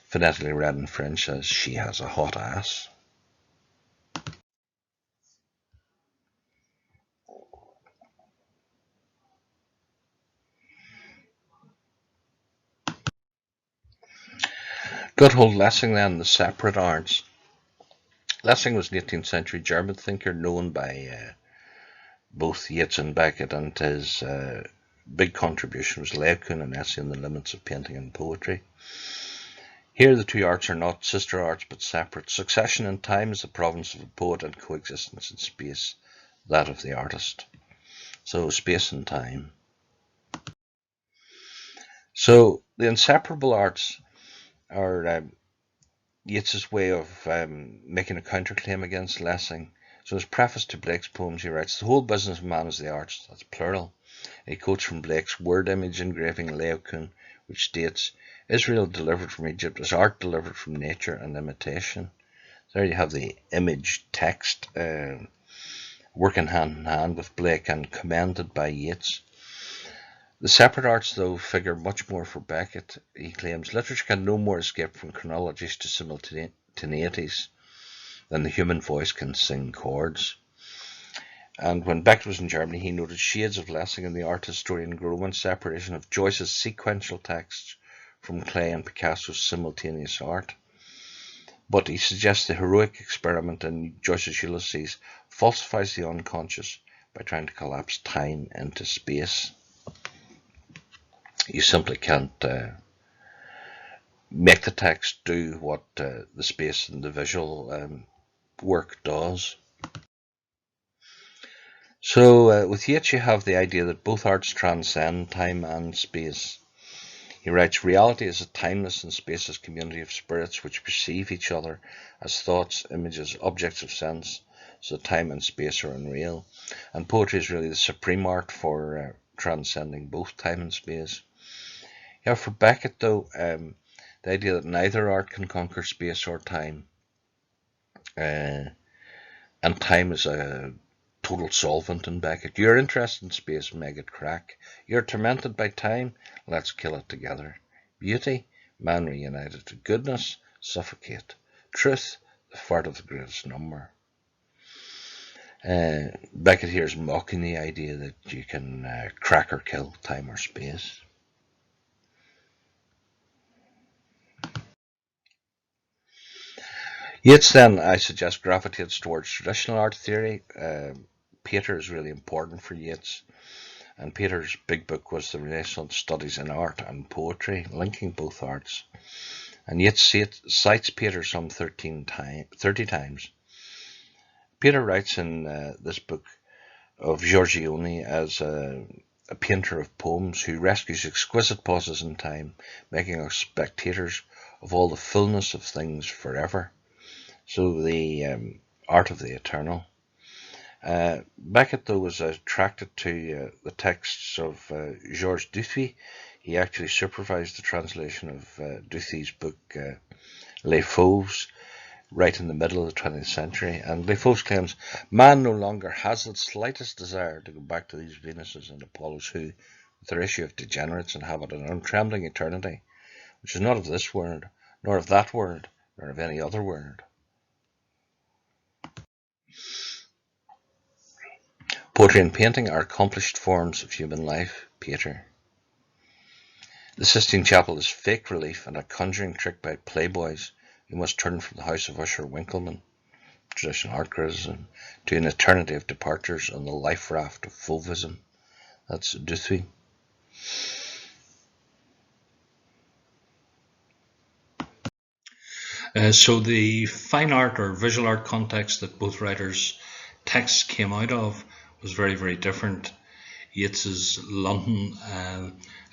phonetically read in French as She Has a Hot Ass. Gotthold Lessing then, the separate arts. Lessing was an 18th century German thinker known by both Yeats and Beckett, and his big contribution was Laocoon, an essay on the limits of painting and poetry. Here the two arts are not sister arts but separate. Succession in time is the province of the poet and coexistence in space that of the artist. So space and time. So the inseparable arts are Yeats's way of making a counterclaim against Lessing. So his preface to Blake's poems, he writes, "The whole business of man is the arts," that's plural. He quotes from Blake's word image engraving Laocoon, which states, "Israel delivered from Egypt is art delivered from nature and imitation." There you have the image text working hand in hand with Blake and commended by Yeats. The separate arts, though, figure much more for Beckett. He claims literature can no more escape from chronologies to simultaneities than the human voice can sing chords. And when Beckett was in Germany, he noted shades of Lessing in the art historian Groman's separation of Joyce's sequential texts from Klee and Picasso's simultaneous art. But he suggests the heroic experiment in Joyce's Ulysses falsifies the unconscious by trying to collapse time into space. You simply can't make the text do what the space and the visual work does. So with Yeats you have the idea that both arts transcend time and space. He writes, "Reality is a timeless and spaceless community of spirits which perceive each other as thoughts, images, objects of sense, so time and space are unreal." And poetry is really the supreme art for transcending both time and space. Yeah, for Beckett, though, the idea that neither art can conquer space or time, and time is a total solvent in Beckett. You're interested in space, make it crack. You're tormented by time, let's kill it together. Beauty, man reunited to goodness, suffocate. Truth, the fart of the greatest number. Beckett here is mocking the idea that you can crack or kill time or space. Yeats then, I suggest, gravitates towards traditional art theory. Pater is really important for Yeats, and Pater's big book was the Renaissance Studies in Art and Poetry, linking both arts. And Yeats cites Pater some 30 times. Pater writes in this book of Giorgione as a painter of poems who rescues exquisite pauses in time, making us spectators of all the fullness of things forever. So the art of the eternal. Beckett, though, was attracted to the texts of Georges Duthie. He actually supervised the translation of Duthie's book Les Fauves right in the middle of the 20th century. And Les Fauves claims, "Man no longer has the slightest desire to go back to these Venuses and Apollos who, with their issue of degenerates, inhabit an untrembling eternity, which is not of this world, nor of that world, nor of any other world." Poetry and painting are accomplished forms of human life, Pater. The Sistine Chapel is fake relief and a conjuring trick by playboys who must turn from the house of Usher Winkleman, traditional art criticism, to an eternity of departures on the life raft of Fauvism. That's Duthie. So the fine art or visual art context that both writers' texts came out of was very, very different. Yeats's London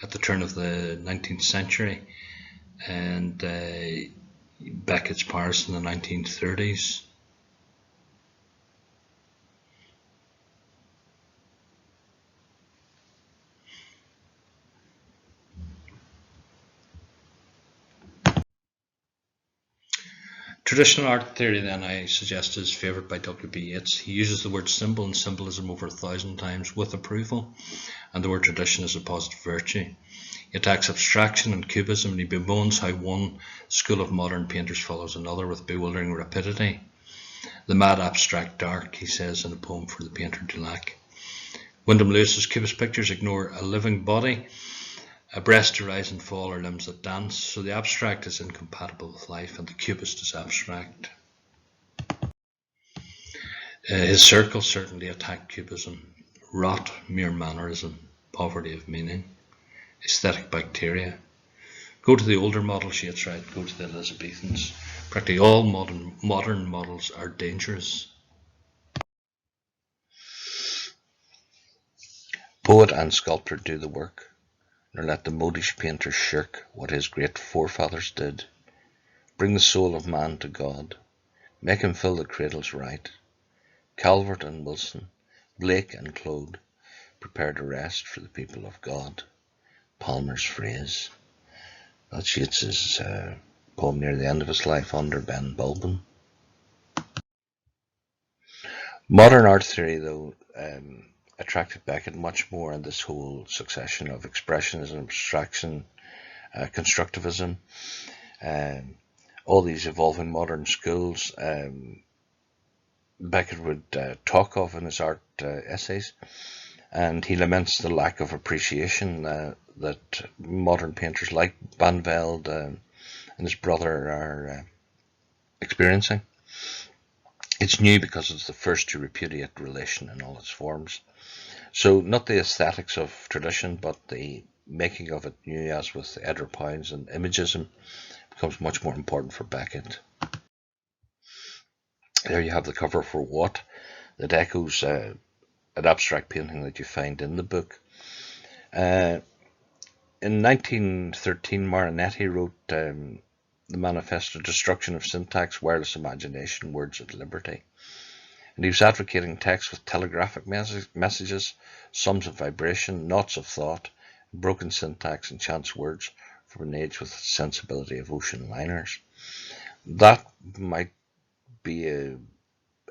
at the turn of the 19th century, and Beckett's Paris in the 1930s. Traditional art theory, then, I suggest, is favoured by W.B. Yeats. He uses the word symbol and symbolism over 1,000 times with approval, and the word tradition is a positive virtue. He attacks abstraction and cubism, and he bemoans how one school of modern painters follows another with bewildering rapidity. "The mad abstract dark," he says in a poem for the painter Dulac. Wyndham Lewis's cubist pictures ignore a living body, a breast to rise and fall, or limbs that dance, so the abstract is incompatible with life, and the cubist is abstract. His circle certainly attacked cubism. Rot, mere mannerism, poverty of meaning, aesthetic bacteria. Go to the older models, Yeats right, go to the Elizabethans. Practically all modern models are dangerous. Poet and sculptor do the work, nor let the modish painter shirk what his great forefathers did. Bring the soul of man to God, make him fill the cradles right. Calvert and Wilson, Blake and Claude, prepare to rest for the people of God. Palmer's phrase. That's Yeats's poem near the end of his life under Ben Bulben. Modern art theory, though, attracted Beckett much more in this whole succession of expressionism, abstraction, constructivism, all these evolving modern schools. Beckett would talk of in his art essays, and he laments the lack of appreciation that modern painters like Van Velde and his brother are experiencing. It's new because it's the first to repudiate relation in all its forms. So not the aesthetics of tradition, but the making of it new, as with Edgar Pounds and Imagism, becomes much more important for Beckett. There you have the cover for What, that echoes an abstract painting that you find in the book. In 1913, Marinetti wrote the manifesto Destruction of Syntax, Wireless Imagination, Words at Liberty. And he was advocating text with telegraphic messages, sums of vibration, knots of thought, broken syntax and chance words from an age with the sensibility of ocean liners. That might be an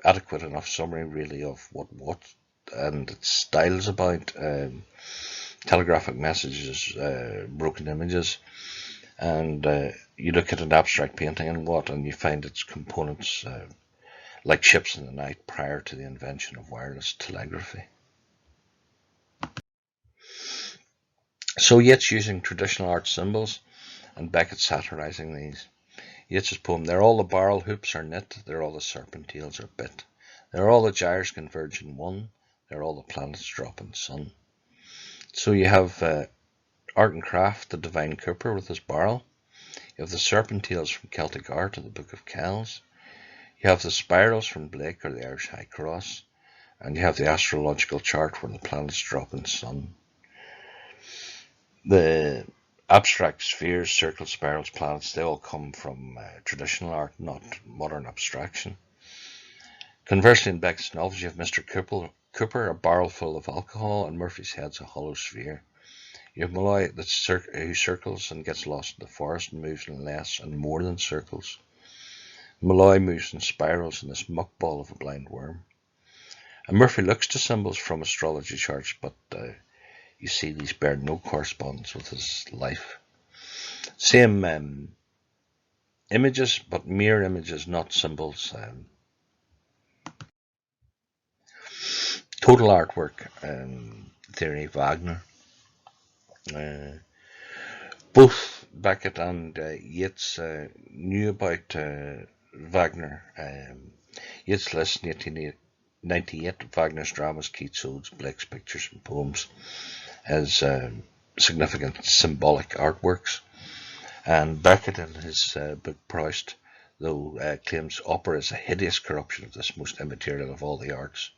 adequate enough summary, really, of what and its style is about. Telegraphic messages, broken images, and you look at an abstract painting and you find its components like ships in the night prior to the invention of wireless telegraphy. So Yeats using traditional art symbols, and Beckett satirizing these. Yeats's poem, "There all the barrel hoops are knit, there all the serpentiles are bit, there all the gyres converge in one, there all the planets drop in sun." So you have art and craft, the divine Cooper with his barrel. You have the serpentiles from Celtic art in the Book of Kells. You have the spirals from Blake or the Irish High Cross. And you have the astrological chart where the planets drop in sun. The abstract spheres, circles, spirals, planets, they all come from traditional art, not modern abstraction. Conversely, in Beckett's novels, you have Mr. Cooper, a barrel full of alcohol, and Murphy's Head's a hollow sphere. You have Malloy who circles and gets lost in the forest and moves in less and more than circles. Malloy moves in spirals in this muckball of a blind worm. And Murphy looks to symbols from astrology charts, but you see these bear no correspondence with his life. Same images, but mere images, not symbols. Total artwork theory, Wagner. Both Beckett and Yeats knew about Wagner. Yeats lists in 1898 Wagner's dramas, Keats' odes, Blake's pictures and poems as significant symbolic artworks. And Beckett, in his book Proust, though claims opera is a hideous corruption of this most immaterial of all the arts,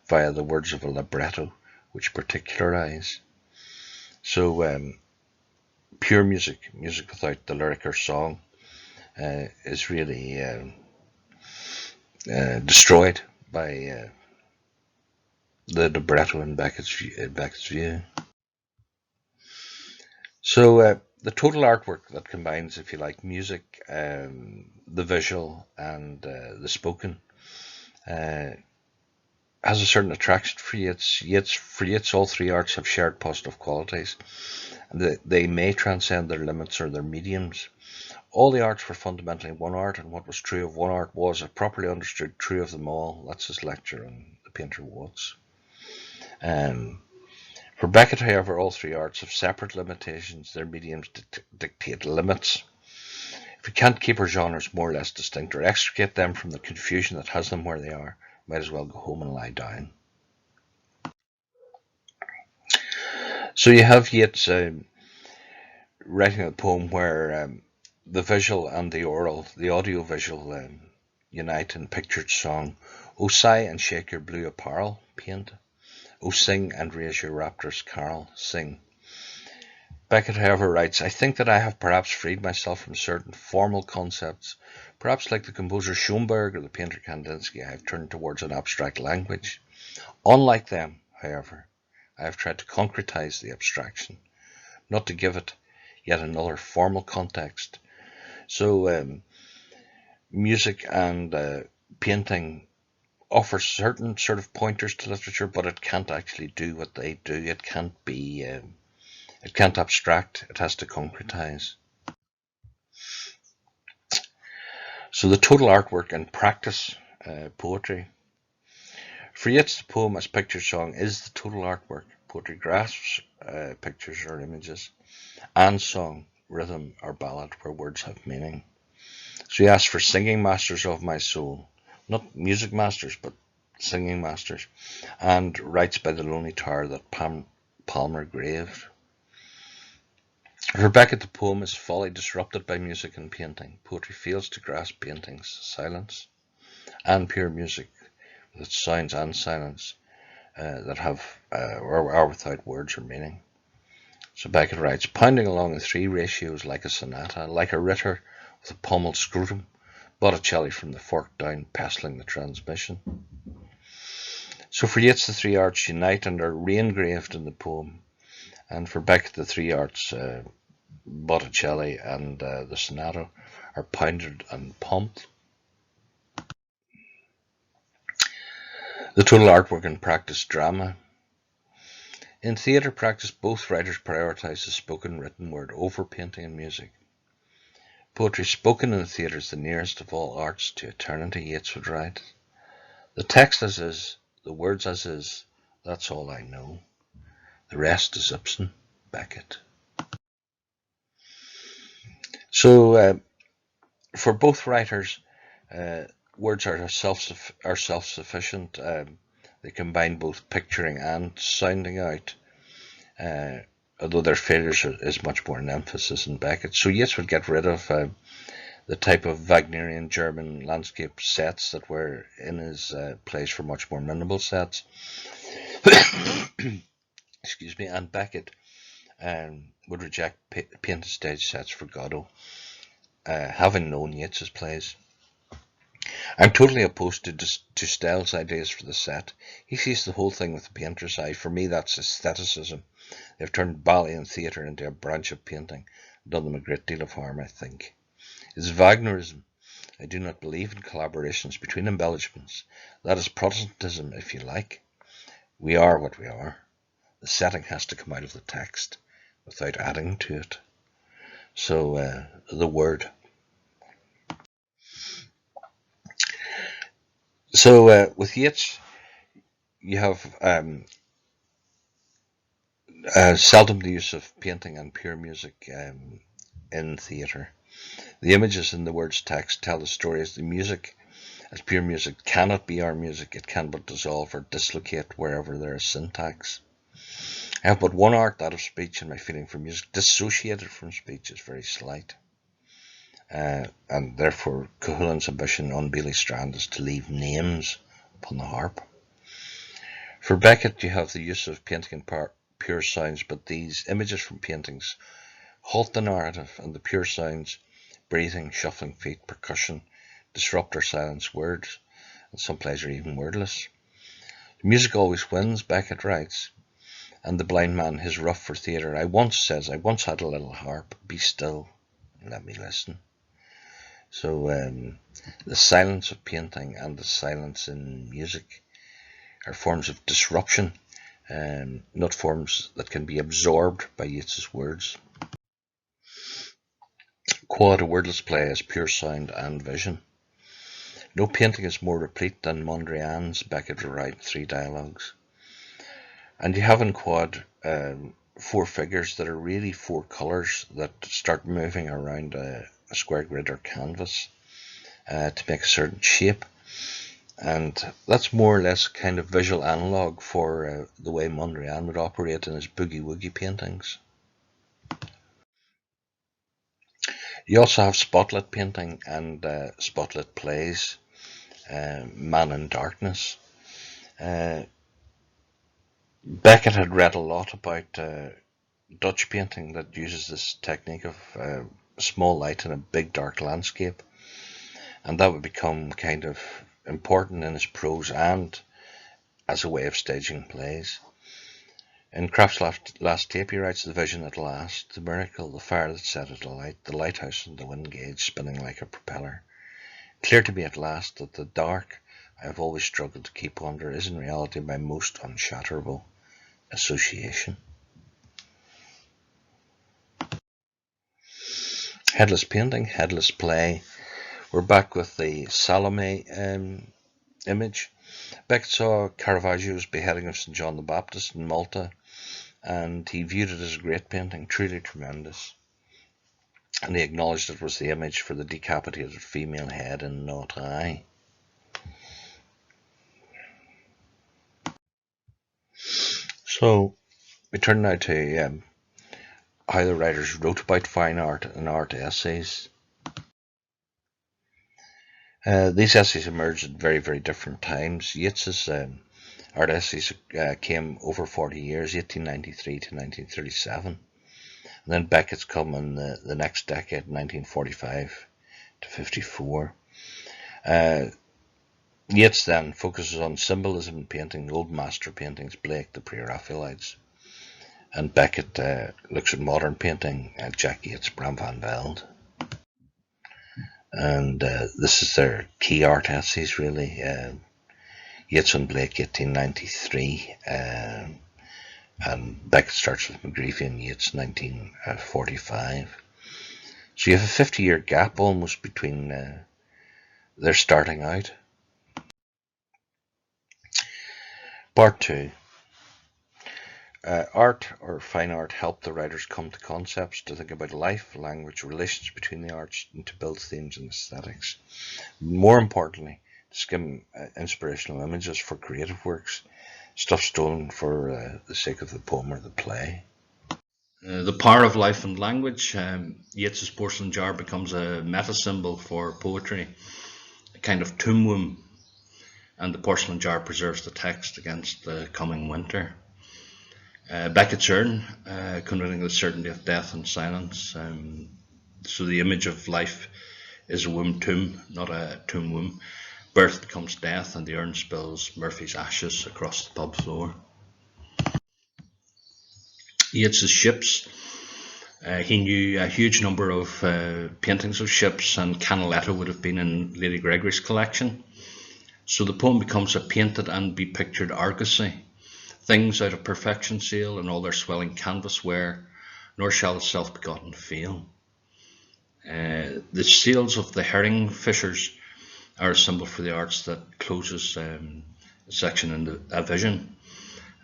via the words of a libretto which particularize. So pure music without the lyric or song, is really destroyed by the libretto in Beckett's view. So the total artwork that combines, if you like, music, the visual, and the spoken, has a certain attraction for Yeats. For Yeats, all three arts have shared positive qualities. They may transcend their limits or their mediums. All the arts were fundamentally one art, and what was true of one art was, if properly understood, true of them all. That's his lecture on the painter Watts. For Beckett, however, all three arts have separate limitations. Their mediums dictate limits. If we can't keep our genres more or less distinct or extricate them from the confusion that has them where they are, might as well go home and lie down. So you have Yeats writing a poem where the visual and the oral, the audio-visual, unite in pictured song. "O sigh and shake your blue apparel, paint. Oh, sing and raise your rapturous carol, sing. Beckett, however, writes, I think that I have perhaps freed myself from certain formal concepts. Perhaps like the composer Schoenberg or the painter Kandinsky, I have turned towards an abstract language. Unlike them, however, I have tried to concretize the abstraction, not to give it yet another formal context. So music and painting offer certain sort of pointers to literature, but it can't actually do what they do. It can't be, it can't abstract. It has to concretize. So the total artwork and practice poetry. For Yeats, the poem as picture song is the total artwork. Poetry grasps pictures or images, and song, rhythm, or ballad where words have meaning. So he asks for singing masters of my soul, not music masters, but singing masters, and writes by the lonely tower that Palmer graved. For Beckett, the poem is fully disrupted by music and painting. Poetry fails to grasp painting's silence and pure music with its sounds and silence that have or are without words or meaning. So Beckett writes, pounding along the three ratios like a sonata, like a ritter with a pommeled scrotum, Botticelli from the fork down, pestling the transmission. So for Yeats, the three arts unite and are re-engraved in the poem. And for Beckett, the three arts, Botticelli and the sonata, are pounded and pumped. The total artwork and practice drama. In theatre practice, both writers prioritize the spoken written word over painting and music. Poetry spoken in the theatre is the nearest of all arts to eternity, Yeats would write. The text as is, the words as is, that's all I know. The rest is Ibsen, Beckett. So for both writers, words are self-sufficient. They combine both picturing and sounding out, although their failures is much more an emphasis in Beckett. So Yeats would get rid of the type of Wagnerian German landscape sets that were in his plays for much more minimal sets. Excuse me, and Beckett would reject painted stage sets for Godot, having known Yeats's plays. I'm totally opposed to Stell's ideas for the set. He sees the whole thing with a painter's eye. For me, that's aestheticism. They've turned ballet and theatre into a branch of painting, done them a great deal of harm, I think. It's Wagnerism. I do not believe in collaborations between embellishments. That is Protestantism, if you like. We are what we are. The setting has to come out of the text without adding to it. So, the word. So, with Yeats, you have seldom the use of painting and pure music in theatre. The images in the word's text tell the story as the music, as pure music, cannot be our music. It can but dissolve or dislocate wherever there is syntax. I have but one art, that of speech, and my feeling for music, dissociated from speech, is very slight. And therefore, Cuchulain's ambition on Bailey Strand is to leave names upon the harp. For Beckett, you have the use of painting and pure sounds, but these images from paintings halt the narrative, and the pure sounds, breathing, shuffling feet, percussion, disrupt or silence words, and some plays are even wordless. The music always wins, Beckett writes, and the blind man his rough for theatre. I once had a little harp, be still, and let me listen. So the silence of painting and the silence in music are forms of disruption, not forms that can be absorbed by Yeats's words. Quad, a wordless play, is pure sound and vision. No painting is more replete than Mondrian's, Beckett would write 3 dialogues. And you have in Quad 4 figures that are really 4 colours that start moving around a square grid or canvas to make a certain shape. And that's more or less kind of visual analogue for the way Mondrian would operate in his boogie-woogie paintings. You also have spotlit painting and spotlit plays, Man in Darkness. Beckett had read a lot about Dutch painting that uses this technique of small light in a big dark landscape, and that would become kind of important in his prose and as a way of staging plays. In Kraft's last tape, he writes, "The vision at last, the miracle, the fire that set it alight, the lighthouse and the wind gauge spinning like a propeller. Clear to me at last that the dark I have always struggled to keep under is in reality my most unshatterable association." Headless painting, headless play. We're back with the Salome image. Beckett saw Caravaggio's beheading of St. John the Baptist in Malta, and he viewed it as a great painting, truly tremendous. And he acknowledged it was the image for the decapitated female head in Notre Dame. So we turn now to how the writers wrote about fine art and art essays. These essays emerged at very, very different times. Yeats's art essays came over 40 years, 1893 to 1937. And then Beckett's come in the next decade, 1945 to 54. Yeats then focuses on symbolism in painting, old master paintings, Blake, the Pre-Raphaelites. And Beckett looks at modern painting, Jack Yeats, Bram van Velde. And this is their key art essays, really. Yeats and Blake, 1893. And Beckett starts with McGreevy and Yeats, 1945. So you have a 50-year gap almost between their starting out. Part 2. Art or fine art helped the writers come to concepts, to think about life, language, relations between the arts, and to build themes and aesthetics. More importantly, to skim inspirational images for creative works, stuff stolen for the sake of the poem or the play. The power of life and language. Yeats's porcelain jar becomes a meta symbol for poetry, a kind of tomb womb, and the porcelain jar preserves the text against the coming winter. Beckett's urn, connoting the certainty of death and silence. So the image of life is a womb tomb, not a tomb womb. Birth becomes death, and the urn spills Murphy's ashes across the pub floor. Yeats's ships. He knew a huge number of paintings of ships, and Canaletto would have been in Lady Gregory's collection. So the poem becomes a painted and bepictured argosy. Things out of perfection sail in all their swelling canvas wear, nor shall the self-begotten fail. The sails of the herring fishers are a symbol for the arts that closes a section in a vision.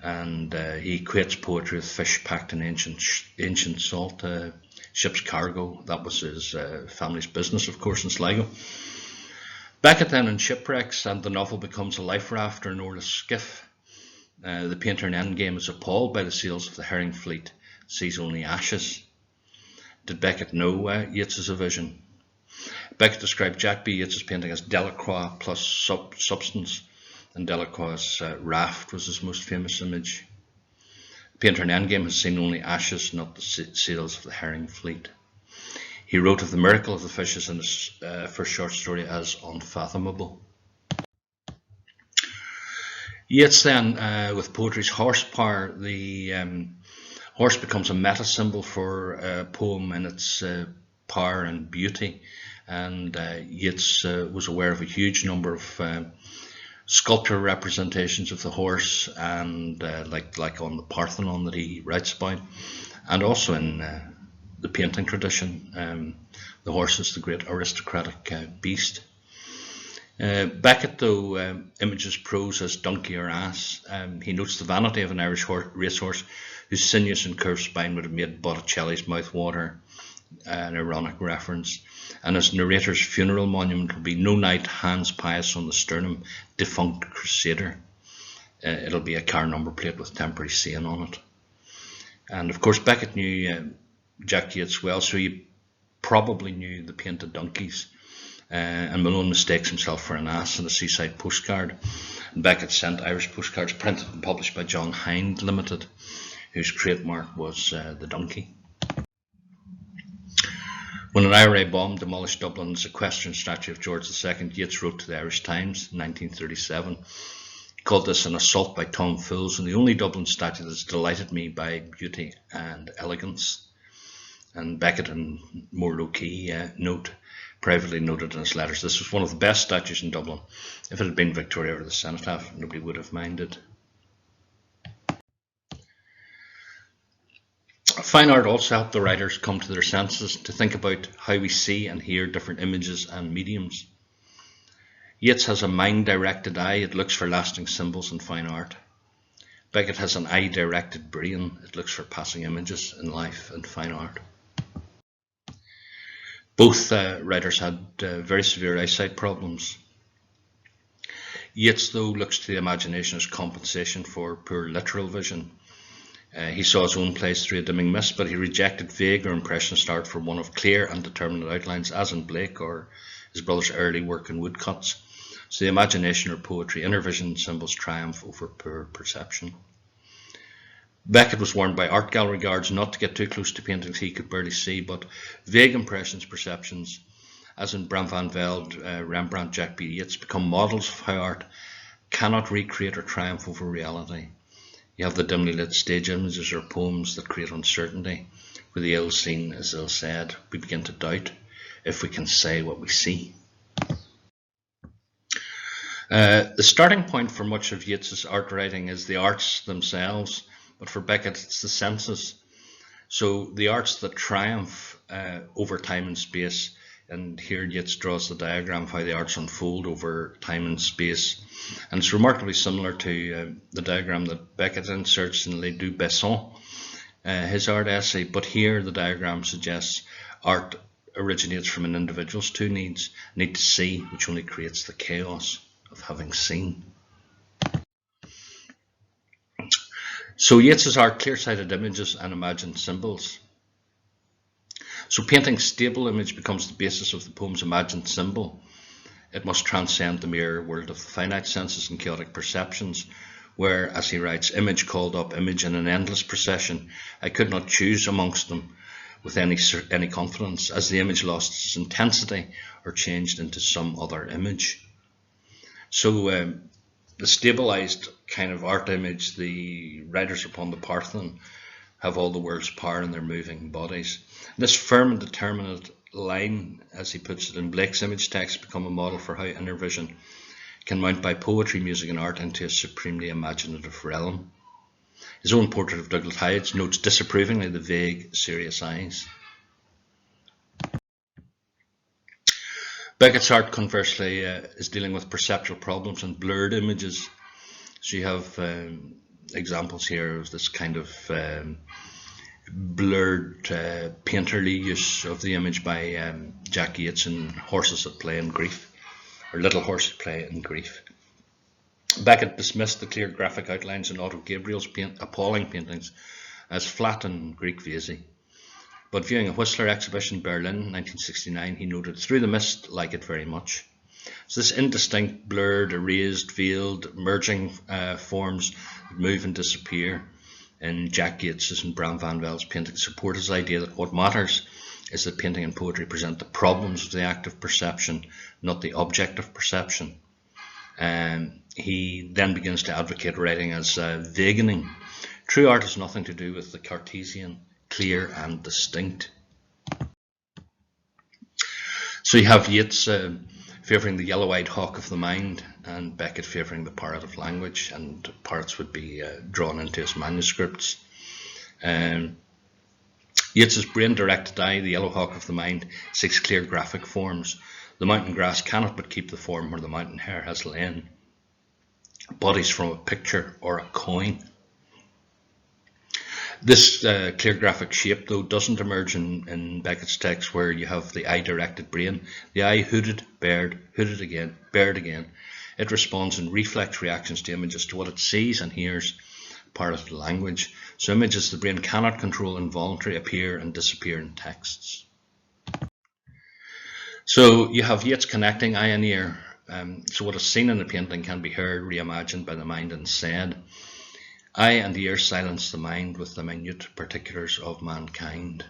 And he equates poetry with fish packed in ancient salt, ship's cargo. That was his family's business, of course, in Sligo. Beckett then in Shipwrecks, and the novel becomes a life raft or an oarless skiff. The painter in Endgame is appalled by the sails of the herring fleet, sees only ashes. Did Beckett know Yeats' a vision? Beckett described Jack B. Yeats' painting as Delacroix plus substance, and Delacroix's raft was his most famous image. The painter in Endgame has seen only ashes, not the sails of the herring fleet. He wrote of the miracle of the fishes in his first short story as unfathomable. Yeats then, with poetry's horsepower, the horse becomes a meta symbol for a poem in its power and beauty. And Yeats was aware of a huge number of sculpture representations of the horse, and like on the Parthenon that he writes about, and also in the painting tradition, the horse is the great aristocratic beast. Beckett, though, images prose as donkey or ass. He notes the vanity of an Irish racehorse whose sinuous and curved spine would have made Botticelli's mouth water, an ironic reference. And his narrator's funeral monument will be "No knight hands pious on the sternum, defunct crusader." It'll be a car number plate with temporary saying on it. And of course Beckett knew Jack Yeats well, so he probably knew the painted donkeys. and Malone mistakes himself for an ass in a seaside postcard. And Beckett sent Irish postcards printed and published by John Hind Limited, whose trademark was the donkey. When an IRA bomb demolished Dublin's equestrian statue of George II, Yeats wrote to the Irish Times in 1937, he called this an assault by tomfools, and the only Dublin statue that's delighted me by beauty and elegance. And Beckett, in more low-key note, privately noted in his letters, this was one of the best statues in Dublin. If it had been Victoria or the Cenotaph, nobody would have minded. Fine art also helped the writers come to their senses, to think about how we see and hear different images and mediums. Yeats has a mind-directed eye, it looks for lasting symbols in fine art. Beckett has an eye-directed brain, it looks for passing images in life and fine art. Both writers had very severe eyesight problems. Yeats, though, looks to the imagination as compensation for poor literal vision. He saw his own plays through a dimming mist, but he rejected vague or impressionist art for one of clear and determinate outlines, as in Blake or his brother's early work in woodcuts. So the imagination or poetry, inner vision symbols triumph over poor perception. Beckett was warned by art gallery guards not to get too close to paintings he could barely see, but vague impressions, perceptions, as in Bram van Velde, Rembrandt, Jack B. Yeats, become models of how art cannot recreate or triumph over reality. You have the dimly lit stage images or poems that create uncertainty, where the ill seen is ill said. We begin to doubt if we can say what we see. The starting point for much of Yeats's art writing is the arts themselves, but for Beckett it's the senses. So the arts that triumph over time and space, and here Yeats draws the diagram of how the arts unfold over time and space. And it's remarkably similar to the diagram that Beckett inserts in Les Deux Besson, his art essay, but here the diagram suggests art originates from an individual's two needs, need to see, which only creates the chaos of having seen. So Yeats's art, clear-sighted images and imagined symbols. So painting's stable image becomes the basis of the poem's imagined symbol. It must transcend the mere world of the finite senses and chaotic perceptions, where, as he writes, image called up image in an endless procession. I could not choose amongst them with any confidence, as the image lost its intensity or changed into some other image. So the stabilized kind of art image, the riders upon the Parthenon, have all the world's power in their moving bodies. This firm and determinate line, as he puts it in Blake's image text, become a model for how inner vision can mount by poetry, music and art into a supremely imaginative realm. His own portrait of Douglas Hyde notes disapprovingly the vague, serious eyes. Beckett's art, conversely, is dealing with perceptual problems and blurred images. So you have examples here of this kind of blurred painterly use of the image by Jack Yeats in Horses at Play in Grief, or Little Horse at Play in Grief. Beckett dismissed the clear graphic outlines in Otto Gabriel's appalling paintings as flat and Greek vazy. But viewing a Whistler exhibition in Berlin in 1969, he noted, "Through the mist, like it very much." So this indistinct, blurred, erased, veiled, merging forms that move and disappear in Jack Yeats's and Bram van Velde's paintings support his idea that what matters is that painting and poetry present the problems of the act of perception, not the object of perception. He then begins to advocate writing as vaguening. True art has nothing to do with the Cartesian, clear and distinct. So you have Yeats favouring the yellow-eyed hawk of the mind, and Beckett favouring the parrot of language, and parrots would be drawn into his manuscripts. Yeats's brain-directed eye, the yellow hawk of the mind, seeks clear graphic forms. The mountain grass cannot but keep the form where the mountain hare has lain. Bodies from a picture or a coin. This clear graphic shape, though, doesn't emerge in Beckett's text, where you have the eye-directed brain. The eye hooted, bared again, bared again. It responds in reflex reactions to images, to what it sees and hears, part of the language. So images the brain cannot control involuntary appear and disappear in texts. So you have Yeats connecting eye and ear. So what is seen in the painting can be heard, reimagined by the mind and said. Eye and ear silence the mind with the minute particulars of mankind.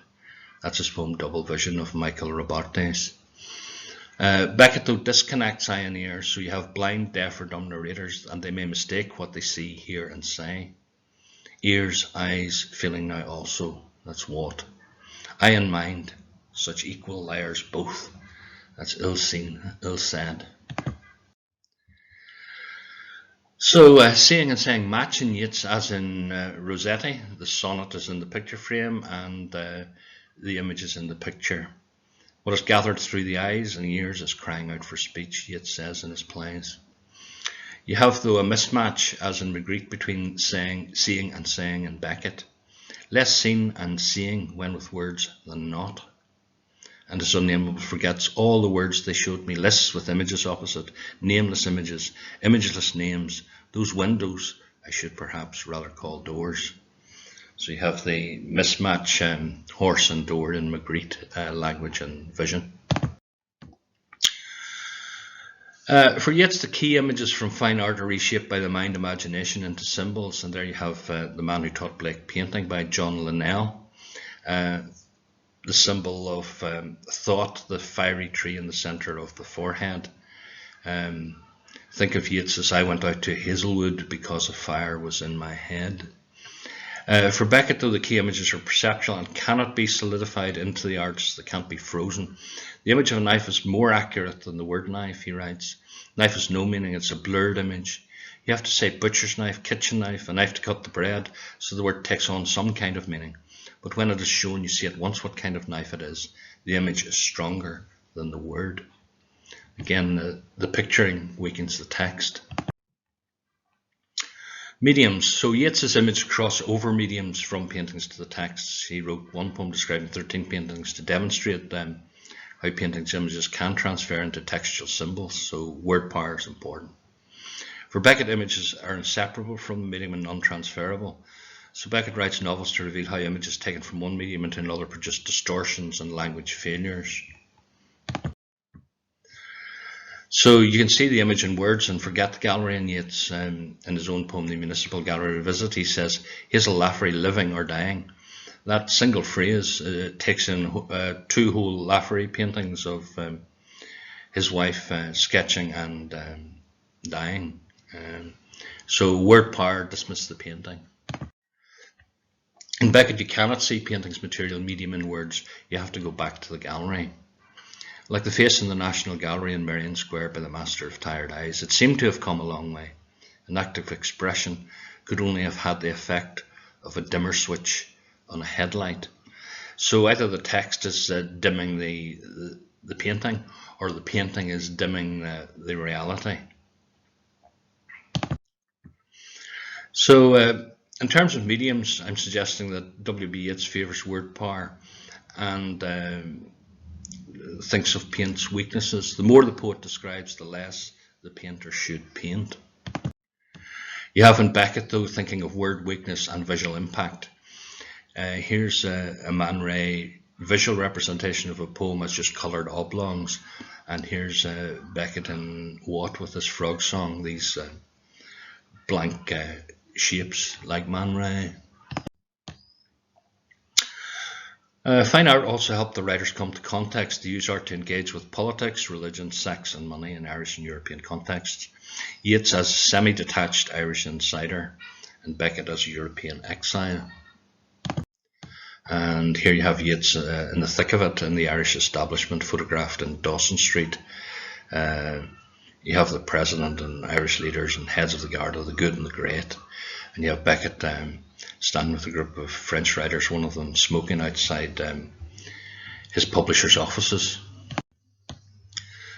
That's his poem Double Vision of Michael Robartes. Beckett though disconnects eye and ear, so you have blind, deaf or dumb narrators, and they may mistake what they see, hear and say. Ears, eyes, feeling now also, that's what. Eye and mind, such equal liars both, that's ill seen, ill said. So seeing and saying match in Yeats as in Rossetti. The sonnet is in the picture frame and the image is in the picture. What is gathered through the eyes and ears is crying out for speech, Yeats says in his plays. You have, though, a mismatch, as in Magritte, between seeing and saying in Beckett. Less seen and seeing when with words than not. And his unnameable forgets all the words they showed me, lists with images opposite, nameless images, imageless names, those windows I should perhaps rather call doors. So you have the mismatch horse and door in Magritte, language and vision. For Yeats, the key images from fine art are reshaped by the mind imagination into symbols, and there you have The Man Who Taught Blake Painting by John Linnell. The symbol of thought, the fiery tree in the centre of the forehead. Think of Yeats as I went out to Hazelwood because a fire was in my head. For Beckett, though, the key images are perceptual and cannot be solidified into the arts, they can't be frozen. The image of a knife is more accurate than the word knife, he writes. Knife has no meaning, it's a blurred image. You have to say butcher's knife, kitchen knife, a knife to cut the bread, so the word takes on some kind of meaning. But when it is shown, you see at once what kind of knife it is. The image is stronger than the word. Again, the picturing weakens the text. Mediums. So Yeats's image cross over mediums from paintings to the texts. He wrote one poem describing 13 paintings to demonstrate how paintings' images can transfer into textual symbols. So word power is important. For Beckett, images are inseparable from the medium and non-transferable. So Beckett writes novels to reveal how images taken from one medium into another produce distortions and language failures. So you can see the image in words and forget the gallery in Yeats. In his own poem, The Municipal Gallery Revisit, he says, Hazel Laffery living or dying. That single phrase takes in 2 whole Laffery paintings of his wife sketching and dying. So word power dismissed the painting. In Beckett, you cannot see paintings material medium in words. You have to go back to the gallery. Like the face in the National Gallery in Merrion Square by the Master of Tired Eyes, it seemed to have come a long way. An act of expression could only have had the effect of a dimmer switch on a headlight. So either the text is dimming the painting, or the painting is dimming the reality. So in terms of mediums, I'm suggesting that W.B. Yeats favours word power and thinks of paint's weaknesses. The more the poet describes, the less the painter should paint. You have in Beckett, though, thinking of word weakness and visual impact. Here's a Man Ray visual representation of a poem as just coloured oblongs, and here's Beckett in Watt with his frog song, these blank shapes like Man Ray. Fine art also helped the writers come to context. They use art to engage with politics, religion, sex and money in Irish and European contexts. Yeats as a semi-detached Irish insider and Beckett as a European exile. And here you have Yeats in the thick of it in the Irish establishment, photographed in Dawson Street. You have the president and Irish leaders and heads of the Garda, the good and the great. And you have Beckett standing with a group of French writers, one of them smoking outside his publisher's offices.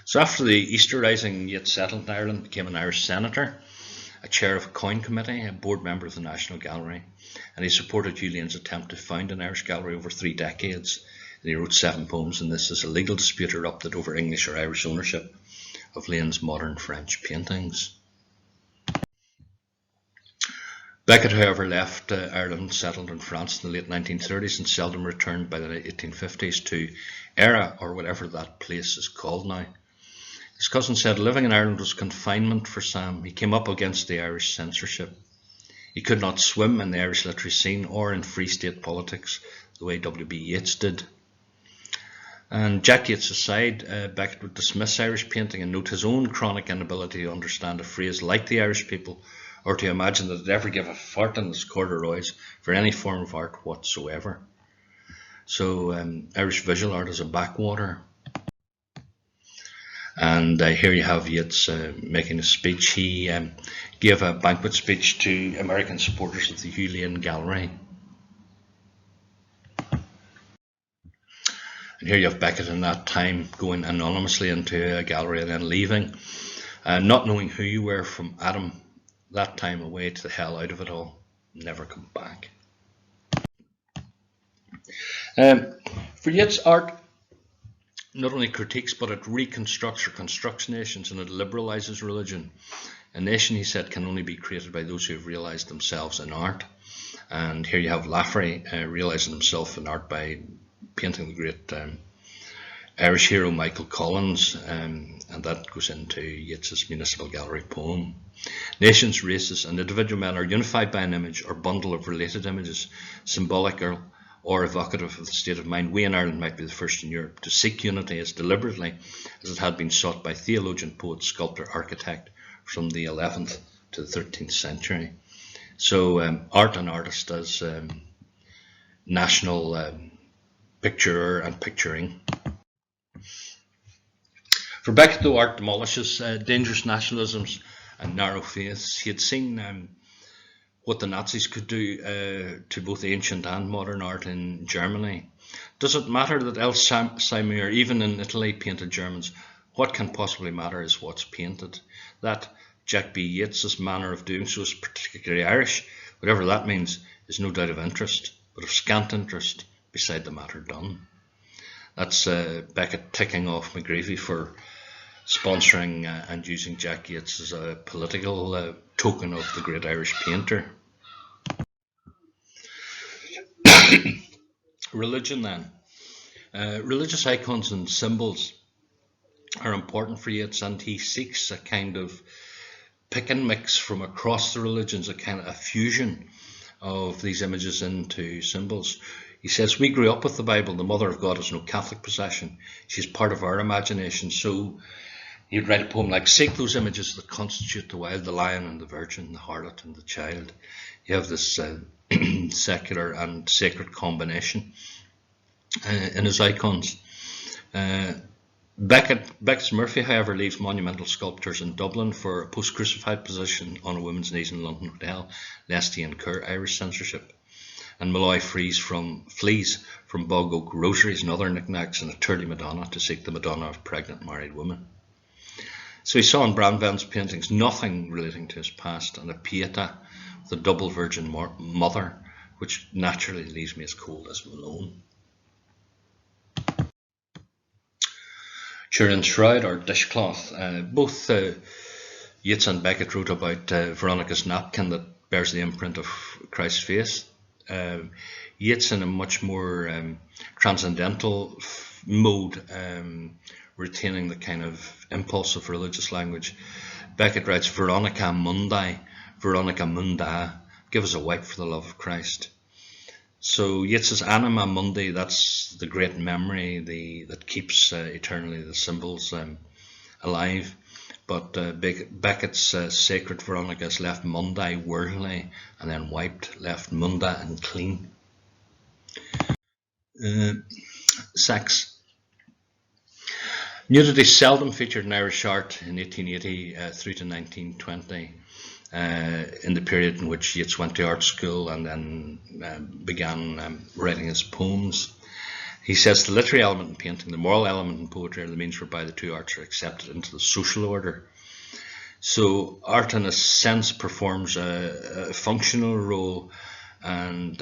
So after the Easter Rising, Yeats settled in Ireland, became an Irish senator, a chair of a coin committee, a board member of the National Gallery, and he supported Julian's attempt to found an Irish gallery over 3 decades. And he wrote 7 poems, and this is a legal dispute erupted over English or Irish ownership of Lane's modern French paintings. Beckett, however, left Ireland, settled in France in the late 1930s, and seldom returned by the 1850s to Era, or whatever that place is called now. His cousin said living in Ireland was confinement for Sam. He came up against the Irish censorship. He could not swim in the Irish literary scene or in Free State politics the way W.B. Yeats did. And Jack Yeats aside, Beckett would dismiss Irish painting and note his own chronic inability to understand a phrase like the Irish people, or to imagine that it ever gave a fart in his corduroys for any form of art whatsoever. So Irish visual art is a backwater. And here you have Yeats making a speech. He gave a banquet speech to American supporters of the Hugh Lane Gallery. And here you have Beckett in that time going anonymously into a gallery and then leaving, not knowing who you were from Adam, that time away to the hell out of it all, never come back. For Yeats, art not only critiques, but it reconstructs or constructs nations, and it liberalizes religion. A nation, he said, can only be created by those who have realized themselves in art. And here you have Lafferty realizing himself in art by painting the great Irish hero Michael Collins, and that goes into Yeats's Municipal Gallery poem. Nations, races, and individual men are unified by an image or bundle of related images, symbolic or evocative of the state of mind. We in Ireland might be the first in Europe to seek unity as deliberately as it had been sought by theologian, poet, sculptor, architect from the 11th to the 13th century. So art and artist as national picturer and picturing. For Beckett, though, art demolishes dangerous nationalisms and narrow faiths. He had seen what the Nazis could do to both ancient and modern art in Germany. Does it matter that El Saimir, even in Italy, painted Germans? What can possibly matter is what's painted. That Jack B. Yeats's manner of doing so is particularly Irish, whatever that means, is no doubt of interest, but of scant interest beside the matter done. That's Beckett ticking off McGreevy for sponsoring and using Jack Yeats as a political token of the great Irish painter. Religion then. Religious icons and symbols are important for Yeats, and he seeks a kind of pick and mix from across the religions, a kind of a fusion of these images into symbols. He says, we grew up with the Bible. The Mother of God is no Catholic possession. She's part of our imagination. So he'd write a poem like, seek those images that constitute the wild, the lion and the virgin, the harlot and the child. You have this secular and sacred combination in his icons. Beckett's Murphy, however, leaves monumental sculptures in Dublin for a post-crucified position on a woman's knees in London Hotel, lest he incur Irish censorship. And Malloy flees from bog oak rosaries and other knickknacks and a turly Madonna to seek the Madonna of pregnant married women. So he saw in Branven's paintings nothing relating to his past, and a Pietà with a double Virgin Mother, which naturally leaves me as cold as Malone. Turin Shroud or dishcloth. Both Yeats and Beckett wrote about Veronica's napkin that bears the imprint of Christ's face. Yeats in a much more transcendental mode, retaining the kind of impulse of religious language. Beckett writes, Veronica Mundi, Veronica Munda, give us a wipe for the love of Christ. So Yeats says Anima Mundi, that's the great memory that keeps eternally the symbols alive. But Beckett's sacred Veronica is left Mundi, worldly, and then wiped, left Munda and clean. Sex. Nudity seldom featured in Irish art in 1880 through to 1920, in the period in which Yeats went to art school and then began writing his poems. He says the literary element in painting, the moral element in poetry are the means whereby the two arts are accepted into the social order. So art in a sense performs a functional role, and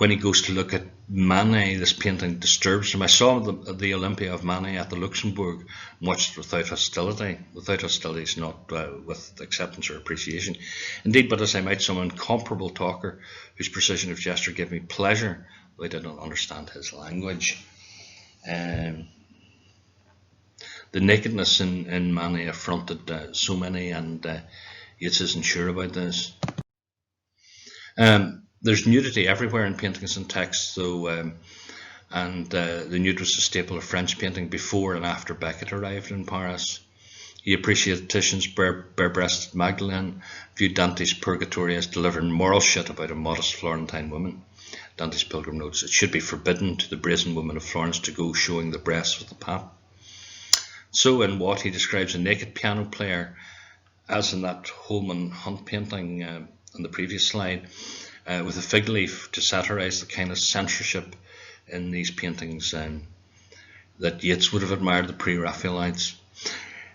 when he goes to look at Manet, this painting disturbs him. I saw the Olympia of Manet at the Luxembourg and watched it without hostility. Without hostility is not with acceptance or appreciation. Indeed, but as I might, some incomparable talker whose precision of gesture gave me pleasure, though I did not understand his language. The nakedness in Manet affronted so many, and Yeats isn't sure about this. There's nudity everywhere in paintings and texts, though, and the nude was a staple of French painting before and after Beckett arrived in Paris. He appreciated Titian's bare-breasted Magdalene, viewed Dante's Purgatory as delivering moral shit about a modest Florentine woman. Dante's Pilgrim notes, it should be forbidden to the brazen woman of Florence to go showing the breasts with the pap. So in What he describes a naked piano player, as in that Holman Hunt painting on the previous slide, with a fig leaf to satirise the kind of censorship in these paintings that Yeats would have admired the pre-Raphaelites.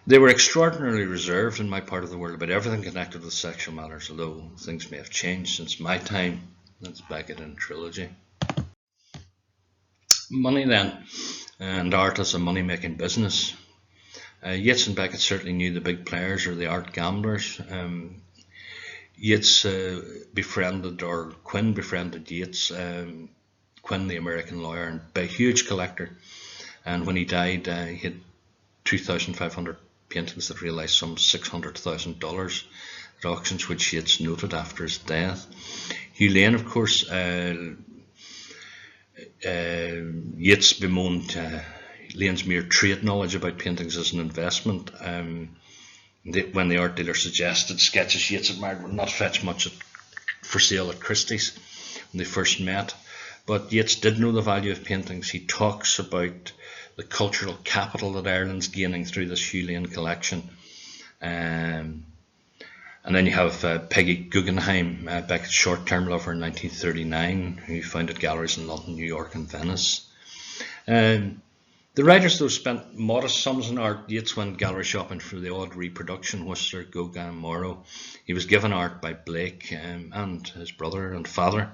They were extraordinarily reserved in my part of the world about everything connected with sexual matters, although things may have changed since my time. That's Beckett in Trilogy. Money then, and art as a money-making business. Yeats and Beckett certainly knew the big players or the art gamblers. Yeats befriended, or Quinn befriended Yeats, Quinn the American lawyer and a huge collector, and when he died he had 2,500 paintings that realised some $600,000 at auctions, which Yeats noted after his death. Hugh Lane, of course, Yeats bemoaned Lane's mere trade knowledge about paintings as an investment. When the art dealer suggested sketches Yeats admired would not fetch much for sale at Christie's when they first met. But Yeats did know the value of paintings. He talks about the cultural capital that Ireland's gaining through this Hugh Lane collection. And then you have Peggy Guggenheim, Beckett's short-term lover in 1939, who founded galleries in London, New York and Venice. The writers, though, spent modest sums on art. Yeats went gallery shopping for the odd reproduction, Whistler, Gauguin, Moreau. He was given art by Blake and his brother and father.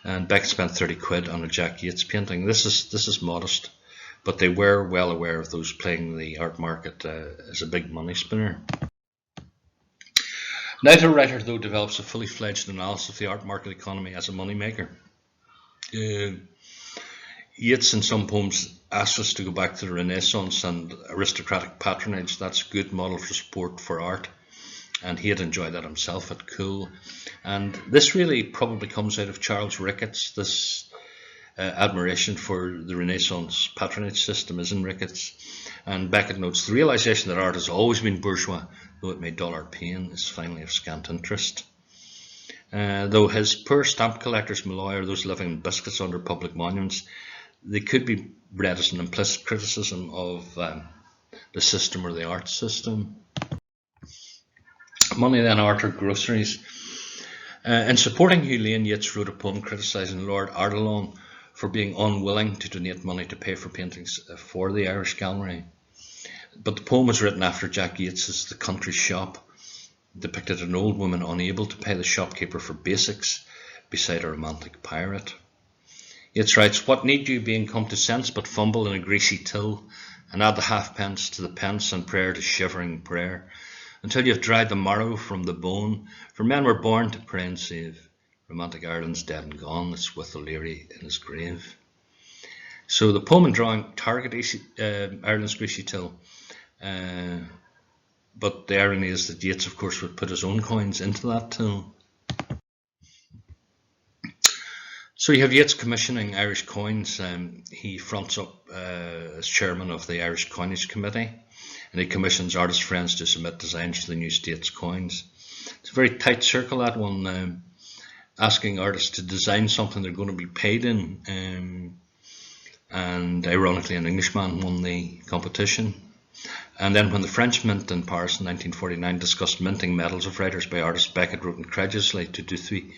And Beckett spent 30 quid on a Jack Yeats painting. This is modest, but they were well aware of those playing the art market as a big money spinner. Neither writer, though, develops a fully fledged analysis of the art market economy as a moneymaker. Yeats in some poems asks us to go back to the Renaissance and aristocratic patronage. That's a good model for support for art, and he had enjoyed that himself at Cool. And this really probably comes out of Charles Ricketts. This admiration for the Renaissance patronage system is in Ricketts. And Beckett notes, the realisation that art has always been bourgeois, though it may dull our pain, is finally of scant interest. Though his poor stamp collectors malloy are those living in biscuits under public monuments, they could be read as an implicit criticism of the system or the art system. Money then, art or groceries. In supporting Hugh Lane, Yeats wrote a poem criticising Lord Ardilaun for being unwilling to donate money to pay for paintings for the Irish Gallery. But the poem was written after Jack Yeats's The Country Shop depicted an old woman unable to pay the shopkeeper for basics beside a romantic pirate. Yeats writes, what need you being come to sense but fumble in a greasy till and add the halfpence to the pence and prayer to shivering prayer until you've dried the marrow from the bone, for men were born to pray and save. Romantic Ireland's dead and gone, it's with O'Leary in his grave. So the poem and drawing target Ireland's greasy till, but the irony is that Yeats, of course, would put his own coins into that till. So you have Yeats commissioning Irish coins. He fronts up as chairman of the Irish Coinage Committee, and he commissions artist friends to submit designs for the new state's coins. It's a very tight circle, that one, asking artists to design something they're going to be paid in. And ironically, an Englishman won the competition. And then when the French Mint in Paris in 1949 discussed minting medals of writers by artists, Beckett wrote incredulously to Duthie,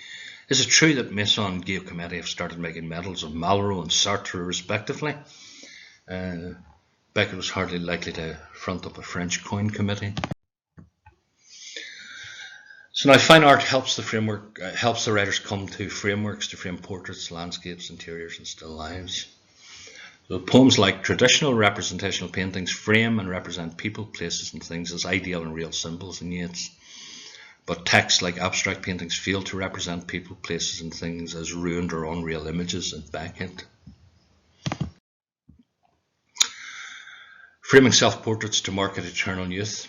is it true that Masson Gay Committee have started making medals of Malraux and Sartre respectively? Beckett was hardly likely to front up a French coin committee. So now fine art helps the framework, helps the writers come to frameworks to frame portraits, landscapes, interiors, and still lives. So poems like traditional representational paintings frame and represent people, places, and things as ideal and real symbols in Yeats. But texts like abstract paintings fail to represent people, places, and things as ruined or unreal images in Beckett. Framing self-portraits to market eternal youth.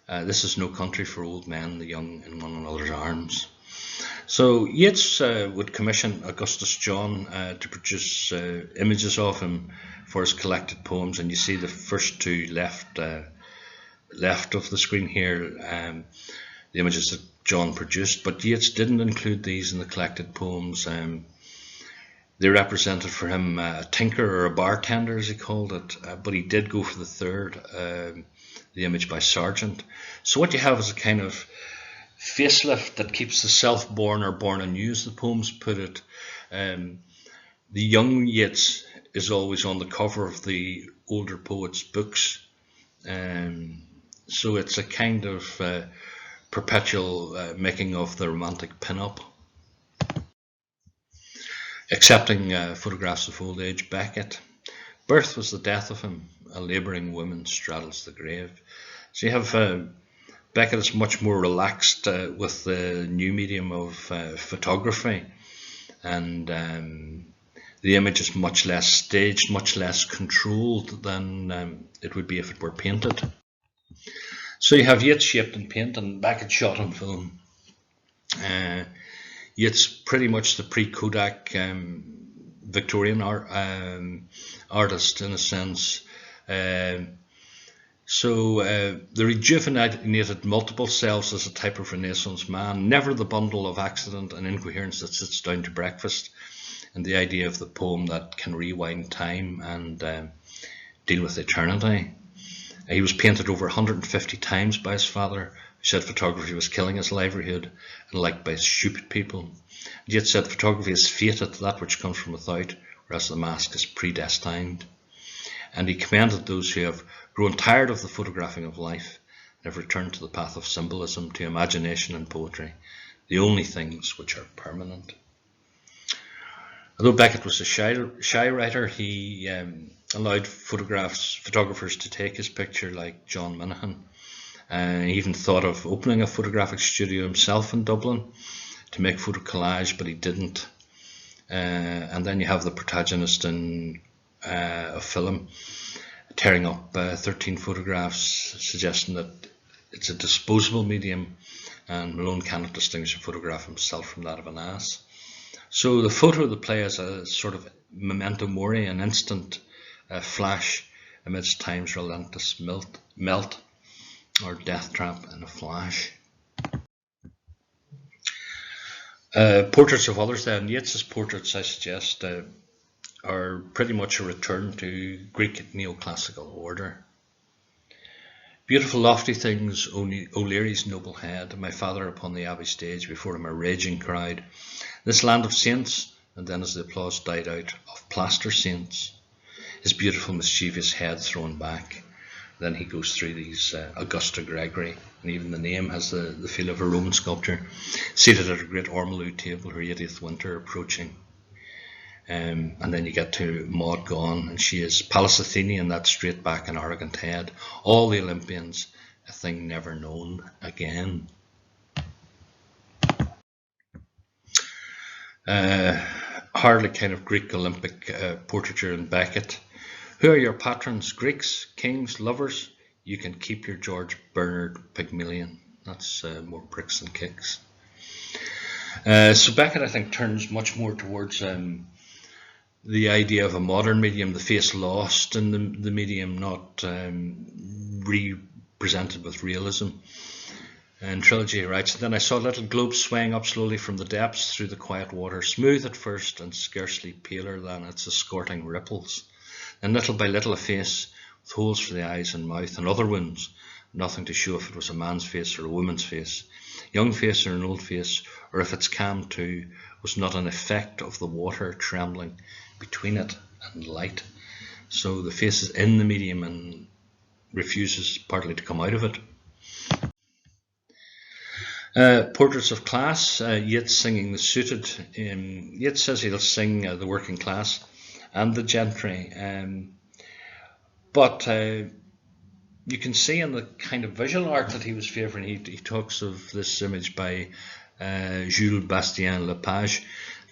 This is no country for old men, the young in one another's arms. So Yeats would commission Augustus John to produce images of him for his collected poems, and you see the first two left of the screen here, the images that John produced, but Yeats didn't include these in the collected poems. They represented for him a tinker or a bartender, as he called it, but he did go for the third, the image by Sargent. So what you have is a kind of facelift that keeps the self-born or born anew, as the poems put it. The young Yeats is always on the cover of the older poets' books. So it's a kind of perpetual making of the romantic pin-up. Accepting photographs of old age, Beckett. Birth was the death of him, a labouring woman straddles the grave. So you have Beckett is much more relaxed with the new medium of photography, and the image is much less staged, much less controlled than it would be if it were painted. So you have Yeats shaped in paint and Beckett shot on film. Yeats pretty much the pre-Kodak Victorian artist in a sense. So the rejuvenated multiple selves as a type of Renaissance man, never the bundle of accident and incoherence that sits down to breakfast, and the idea of the poem that can rewind time and deal with eternity. He was painted over 150 times by his father, who said photography was killing his livelihood and liked by stupid people. Yet said photography is fated, that which comes from without, whereas the mask is predestined. And he commended those who have grown tired of the photographing of life and have returned to the path of symbolism, to imagination and poetry, the only things which are permanent. Although Beckett was a shy writer, he allowed photographers to take his picture, like John Minahan. He even thought of opening a photographic studio himself in Dublin to make photo collage, but he didn't. And then you have the protagonist in a film tearing up 13 photographs, suggesting that it's a disposable medium, and Malone cannot distinguish a photograph himself from that of an ass. So the photo of the play is a sort of memento mori, an instant flash amidst time's relentless melt, or death trap in a flash. Portraits of others then. Yeats's portraits, I suggest, are pretty much a return to Greek neoclassical order. Beautiful lofty things, O'Leary's noble head, my father upon the abbey stage, before him a raging crowd, this land of saints, and then as the applause died out, of plaster saints, his beautiful mischievous head thrown back. Then he goes through these Augusta Gregory, and even the name has the feel of a Roman sculpture, seated at a great ormolu table, her 80th winter approaching. And then you get to Maud Gonne, and she is Pallas Athene, that straight back and arrogant head. All the Olympians, a thing never known again. Hardly kind of Greek Olympic portraiture in Beckett. Who are your patrons? Greeks, kings, lovers? You can keep your George Bernard Pygmalion. That's more bricks than kicks. So Beckett, I think, turns much more towards the idea of a modern medium, the face lost in the medium, not represented with realism. In Trilogy he writes, then I saw little globes swaying up slowly from the depths through the quiet water, smooth at first and scarcely paler than its escorting ripples. Then little by little a face, with holes for the eyes and mouth and other wounds, nothing to show if it was a man's face or a woman's face, young face or an old face, or if its calm too was not an effect of the water trembling between it and light. So the face is in the medium and refuses partly to come out of it. Portraits of class, Yeats singing the suited. Yeats says he'll sing the working class and the gentry, but you can see in the kind of visual art that he was favouring, he talks of this image by Jules Bastien Lepage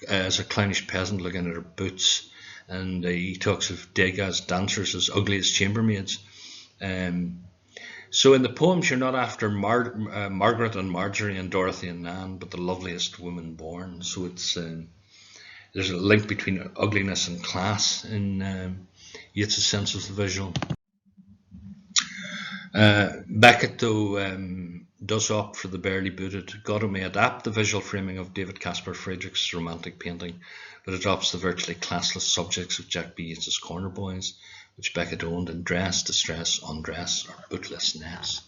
as a clownish peasant looking at her boots, and he talks of Degas' dancers as ugly as chambermaids. So in the poems, you're not after Margaret and Marjorie and Dorothy and Nan, but the loveliest woman born. So it's there's a link between ugliness and class in Yeats' sense of the visual. Beckett, though, does opt for the barely booted. Godot may adapt the visual framing of David Caspar Friedrich's romantic painting, but adopts the virtually classless subjects of Jack B. Yeats's corner boys, which Beckett owned in dress, distress, undress, or bootlessness.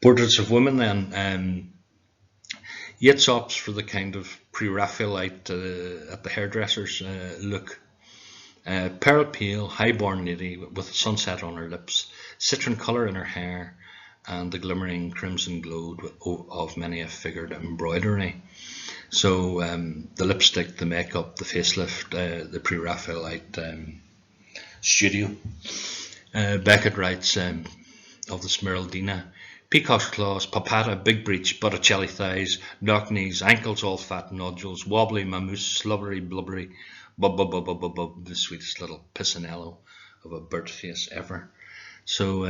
Portraits of women, then. Yeats opts for the kind of pre-Raphaelite at the hairdresser's look. Pearl pale, high-born lady with a sunset on her lips, citron colour in her hair, and the glimmering crimson glow of many a figured embroidery. So the lipstick, the makeup, the facelift, the pre-Raphaelite studio. Beckett writes of the Smeraldina: peacock's claws, papata, big breech, Botticelli thighs, knock knees, ankles all fat nodules, wobbly, mammoose, slubbery, blubbery, bub, the sweetest little piscinello of a bird face ever. So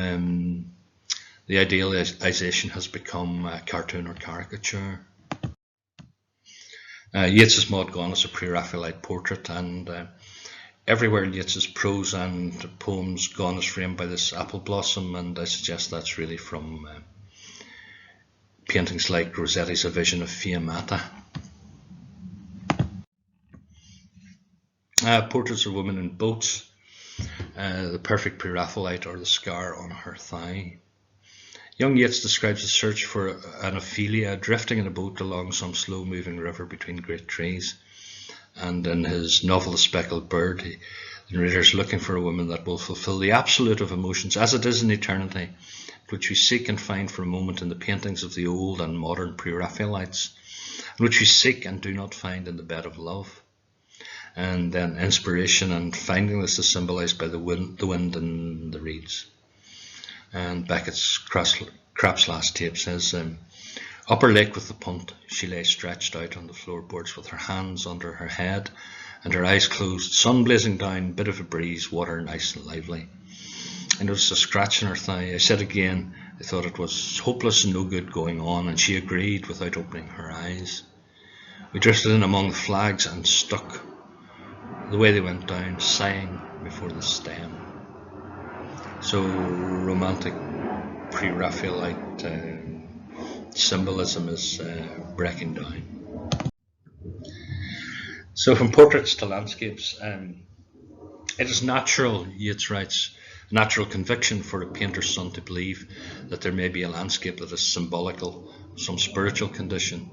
the idealization has become a cartoon or caricature. Yeats's Maud Gonne is a pre-Raphaelite portrait, and everywhere in Yeats's prose and poems, Gonne is framed by this apple blossom, and I suggest that's really from paintings like Rossetti's A Vision of Fiammata. Portraits of women in boats, the perfect pre-Raphaelite, or the scar on her thigh. Young Yeats describes a search for an Ophelia drifting in a boat along some slow-moving river between great trees. And in his novel The Speckled Bird, the narrator is looking for a woman that will fulfill the absolute of emotions, as it is in eternity, which we seek and find for a moment in the paintings of the old and modern pre-Raphaelites, and which we seek and do not find in the bed of love. And then inspiration and finding this is symbolised by the wind and the reeds. And Beckett's Craps Last Tape says, upper lake with the punt, she lay stretched out on the floorboards with her hands under her head and her eyes closed, sun blazing down, bit of a breeze, water nice and lively. I noticed a scratch in her thigh. I said again, I thought it was hopeless and no good going on, and she agreed without opening her eyes. We drifted in among the flags and stuck the way they went down, sighing before the stem. So romantic pre-Raphaelite symbolism is breaking down. So from portraits to landscapes, it is natural, Yeats writes, natural conviction for a painter's son to believe that there may be a landscape that is symbolical of some spiritual condition,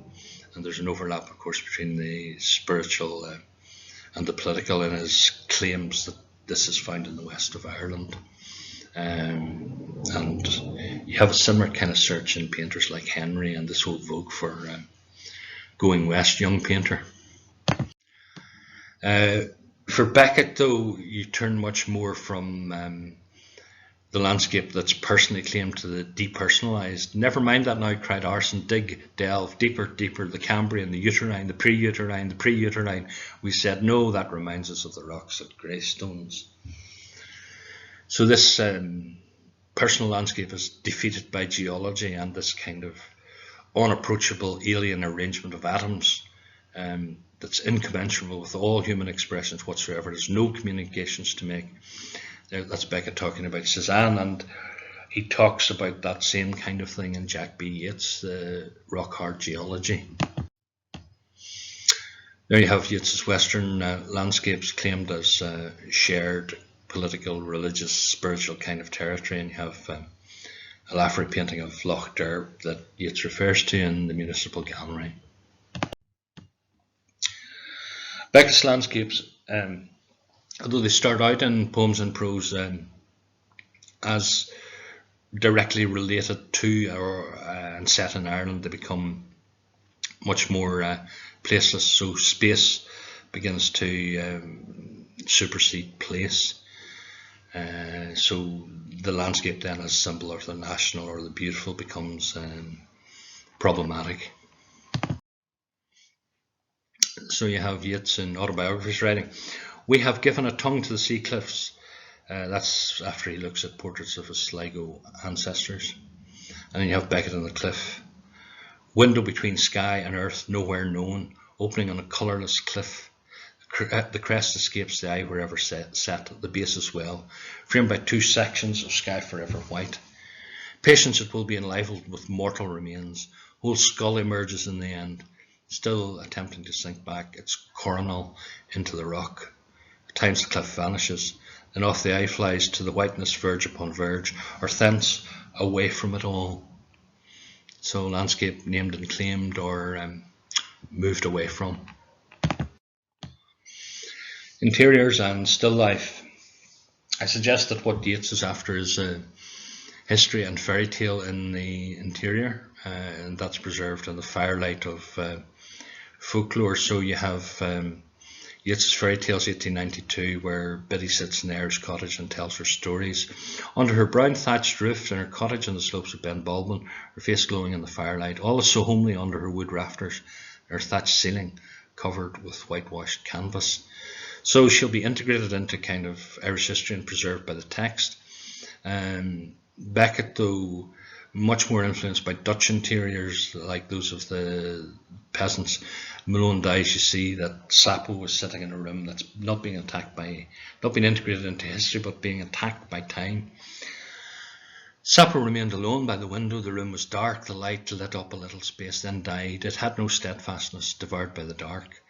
and there's an overlap, of course, between the spiritual and the political in his claims that this is found in the west of Ireland. And you have a similar kind of search in painters like Henry and this whole vogue for going west young painter. For Beckett, though, you turn much more from the landscape that's personally claimed to the depersonalised. Never mind that now, cried Arson, dig, delve, deeper, deeper, the Cambrian, the uterine, the pre-uterine, the pre-uterine. We said, no, that reminds us of the rocks at Greystones. So this personal landscape is defeated by geology and this kind of unapproachable alien arrangement of atoms that's incommensurable with all human expressions whatsoever. There's no communications to make. That's Beckett talking about Cézanne, and he talks about that same kind of thing in Jack B. Yeats, the rock-hard geology. There you have Yeats's Western landscapes claimed as shared political, religious, spiritual kind of territory, and you have a Laffery painting of Loch Derb that Yeats refers to in the Municipal Gallery. Beckett's landscapes, although they start out in poems and prose as directly related to or and set in Ireland, they become much more placeless. So space begins to supersede place. So the landscape then as symbol of the national or the beautiful becomes problematic. So you have Yeats in autobiographies writing, "We have given a tongue to the sea cliffs." That's after he looks at portraits of his Sligo ancestors. And then you have Beckett on the cliff. "Window between sky and earth nowhere known, opening on a colourless cliff. The crest escapes the eye wherever set, the base as well, framed by two sections of sky forever white. Patience it will be enlivened with mortal remains. Whole skull emerges in the end, still attempting to sink back its coronal into the rock. At times the cliff vanishes, then off the eye flies to the whiteness verge upon verge, or thence away from it all." So landscape named and claimed or moved away from. Interiors and still life. I suggest that what Yeats is after is a history and fairy tale in the interior, and that's preserved in the firelight of folklore. So you have Yeats' Fairy Tales 1892, where Biddy sits in the Irish cottage and tells her stories. Under her brown thatched roof in her cottage on the slopes of Ben Bulben, her face glowing in the firelight, all is so homely under her wood rafters, her thatched ceiling covered with whitewashed canvas. So she'll be integrated into kind of Irish history and preserved by the text. Beckett, though, much more influenced by Dutch interiors like those of the peasants. Malone dies, you see that Sappho was sitting in a room that's not being integrated into history, but being attacked by time. Sappho remained alone by the window. The room was dark. The light lit up a little space, then died. It had no steadfastness, devoured by the dark.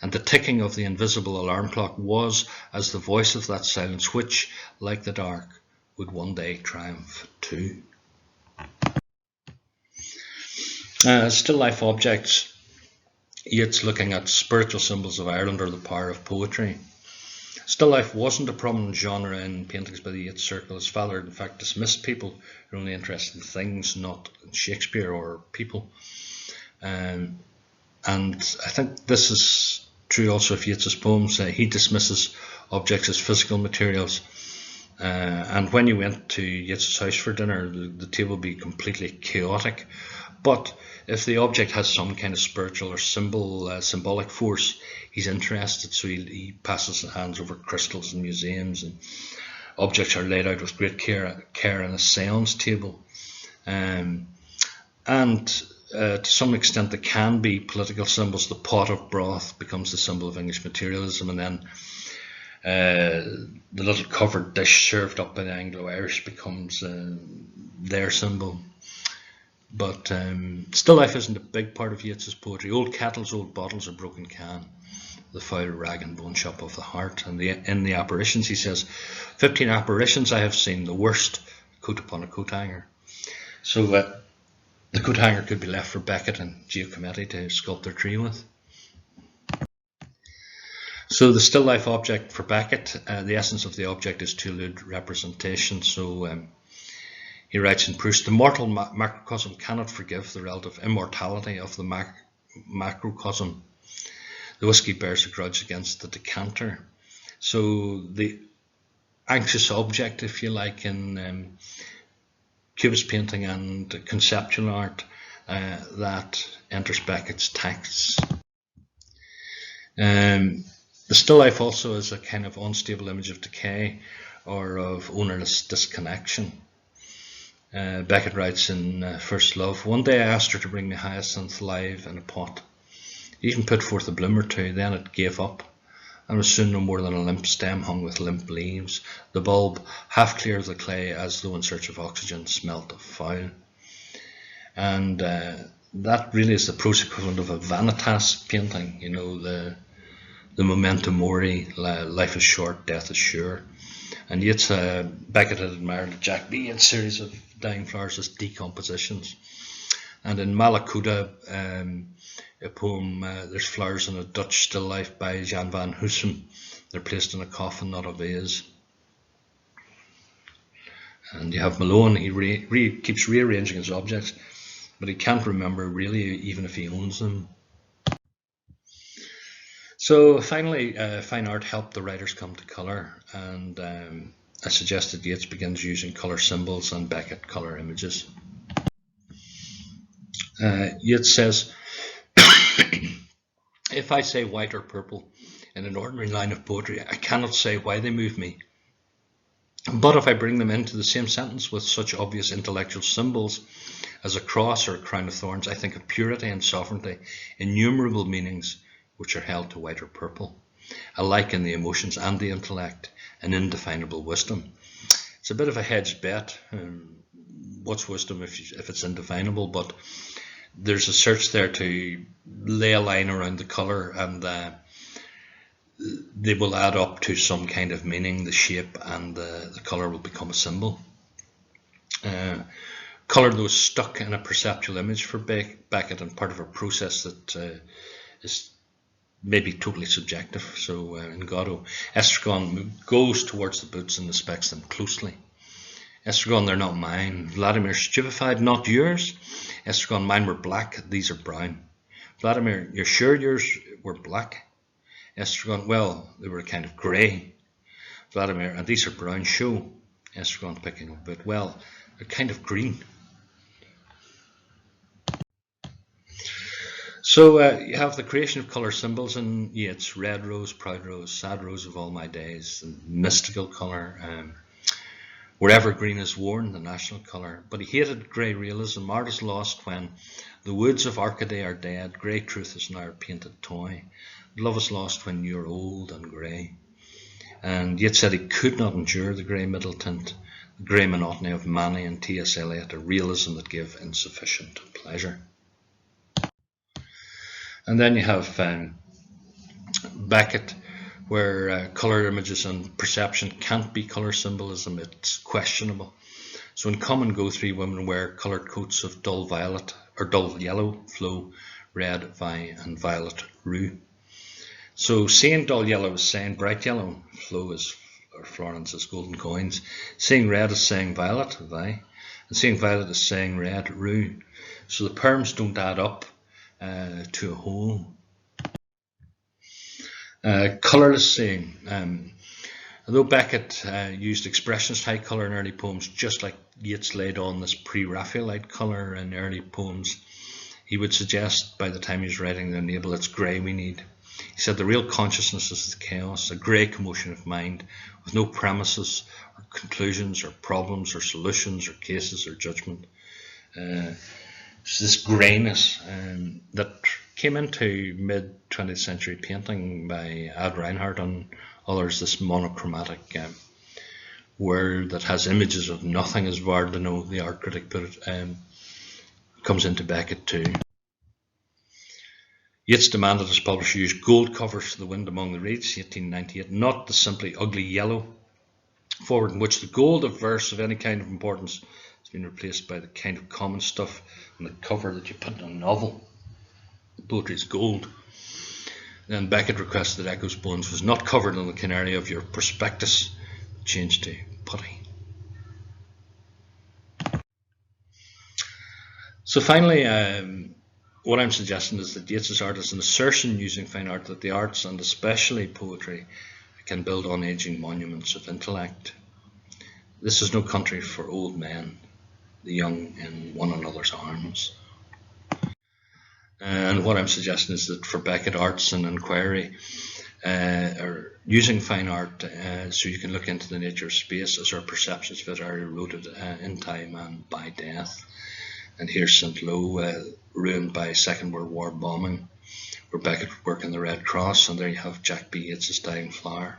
And the ticking of the invisible alarm clock was as the voice of that silence which, like the dark, would one day triumph too. Still life objects. Yeats looking at spiritual symbols of Ireland or the power of poetry. Still life wasn't a prominent genre in paintings by the Yeats circle. His father, in fact, dismissed people who were only interested in things, not in Shakespeare or people. And I think this is true also of Yeats's poems. He dismisses objects as physical materials. And when you went to Yeats's house for dinner, the table would be completely chaotic. But if the object has some kind of spiritual or symbolic force, he's interested. So he passes his hands over crystals in museums, and objects are laid out with great care in a seance table. And to some extent, there can be political symbols. The pot of broth becomes the symbol of English materialism, and then the little covered dish served up by the Anglo-Irish becomes their symbol. But still life isn't a big part of Yeats's poetry. Old kettles, old bottles, a broken can, the foul rag and bone shop of the heart. And in the apparitions, he says, 15 apparitions I have seen, the worst, coat upon a coat hanger. So the coat hanger could be left for Beckett and Giacometti to sculpt their tree with. So the still life object for Beckett, the essence of the object is to elude representation. So he writes in Proust, the mortal macrocosm cannot forgive the relative immortality of the macrocosm. The whiskey bears a grudge against the decanter. So the anxious object, if you like, in Cubist painting and conceptual art that enters Beckett's texts. The still life also is a kind of unstable image of decay or of ownerless disconnection. Beckett writes in First Love, one day I asked her to bring me hyacinth live in a pot. It even put forth a bloom or two, then it gave up and was soon no more than a limp stem hung with limp leaves. The bulb, half clear of the clay as though in search of oxygen, smelt of foul. And that really is the prose equivalent of a vanitas painting, you know, the memento mori, life is short, death is sure. And Yeats, Beckett had admired the Jack B. Yeats series of dying flowers as decompositions. And in Malakuta, a poem, there's flowers in a Dutch still life by Jan van Huysum. They're placed in a coffin, not a vase. And you have Malone, he keeps rearranging his objects, but he can't remember really even if he owns them. So finally, fine art helped the writers come to colour, and I suggested Yeats begins using colour symbols and Beckett colour images. Yeats says, if I say white or purple in an ordinary line of poetry, I cannot say why they move me. But if I bring them into the same sentence with such obvious intellectual symbols as a cross or a crown of thorns, I think of purity and sovereignty, innumerable meanings which are held to white or purple, alike in the emotions and the intellect, an indefinable wisdom. It's a bit of a hedged bet. What's wisdom if it's indefinable? But there's a search there to lay a line around the colour, and they will add up to some kind of meaning, the shape, and the colour will become a symbol. Colour, though, is stuck in a perceptual image for Beckett, and part of a process that is maybe totally subjective. So in Godot, Estragon goes towards the boots and inspects them closely. Estragon, they're not mine. Vladimir, stupefied, not yours. Estragon, mine were black, these are brown. Vladimir, you're sure yours were black? Estragon, well, they were kind of grey. Vladimir, and these are brown, show. Estragon, picking up a bit, well, they're kind of green. So you have the creation of colour symbols in Yeats: red rose, proud rose, sad rose of all my days, the mystical colour. Wherever green is worn, the national colour. But he hated grey realism. Art is lost when the woods of Arcady are dead. Grey truth is now a painted toy. Love is lost when you're old and grey. And Yeats said he could not endure the grey middle tint, the grey monotony of Manny and T.S. Eliot, a realism that gave insufficient pleasure. And then you have Beckett, where colour images and perception can't be colour symbolism, it's questionable. So in Come and Go, three women wear coloured coats of dull violet, or dull yellow, Flo, red, Vi, and violet, Rue. So seeing dull yellow is saying bright yellow, Flo is, or Florence is golden coins. Seeing red is saying violet, Vi. And seeing violet is saying red, Rue. So the terms don't add up to a whole. Colourless seeing. Although Beckett used expressionist high colour in early poems, just like Yeats laid on this pre-Raphaelite colour in early poems, he would suggest by the time he was writing the Enable, it's grey we need. He said the real consciousness is the chaos, a grey commotion of mind with no premises or conclusions or problems or solutions or cases or judgment. So this greyness that came into mid-20th century painting by Ad Reinhardt and others, this monochromatic world that has images of nothing, as Vardano, the art critic, put it, comes into Beckett too. Yeats demanded his publisher use gold covers for The Wind Among the Reeds, 1898, not the simply ugly yellow forward in which the gold of verse of any kind of importance has been replaced by the kind of common stuff on the cover that you put in a novel. Poetry is gold. Then Beckett requested that Echo's Bones was not covered on the canary of your prospectus, changed to putty. So finally, what I'm suggesting is that Yeats's art is an assertion using fine art that the arts, and especially poetry, can build unaging monuments of intellect. This is no country for old men, the young in one another's arms. And what I'm suggesting is that for Beckett, arts and inquiry are using fine art so you can look into the nature of space as our perceptions of it are eroded in time and by death. And here's St. Lo, ruined by Second World War bombing, where Beckett would work in the Red Cross, and there you have Jack B. Yeats's Dying Flower.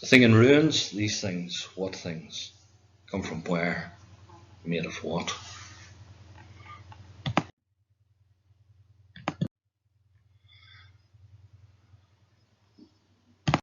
The thing in ruins, these things, what things, come from where, made of what?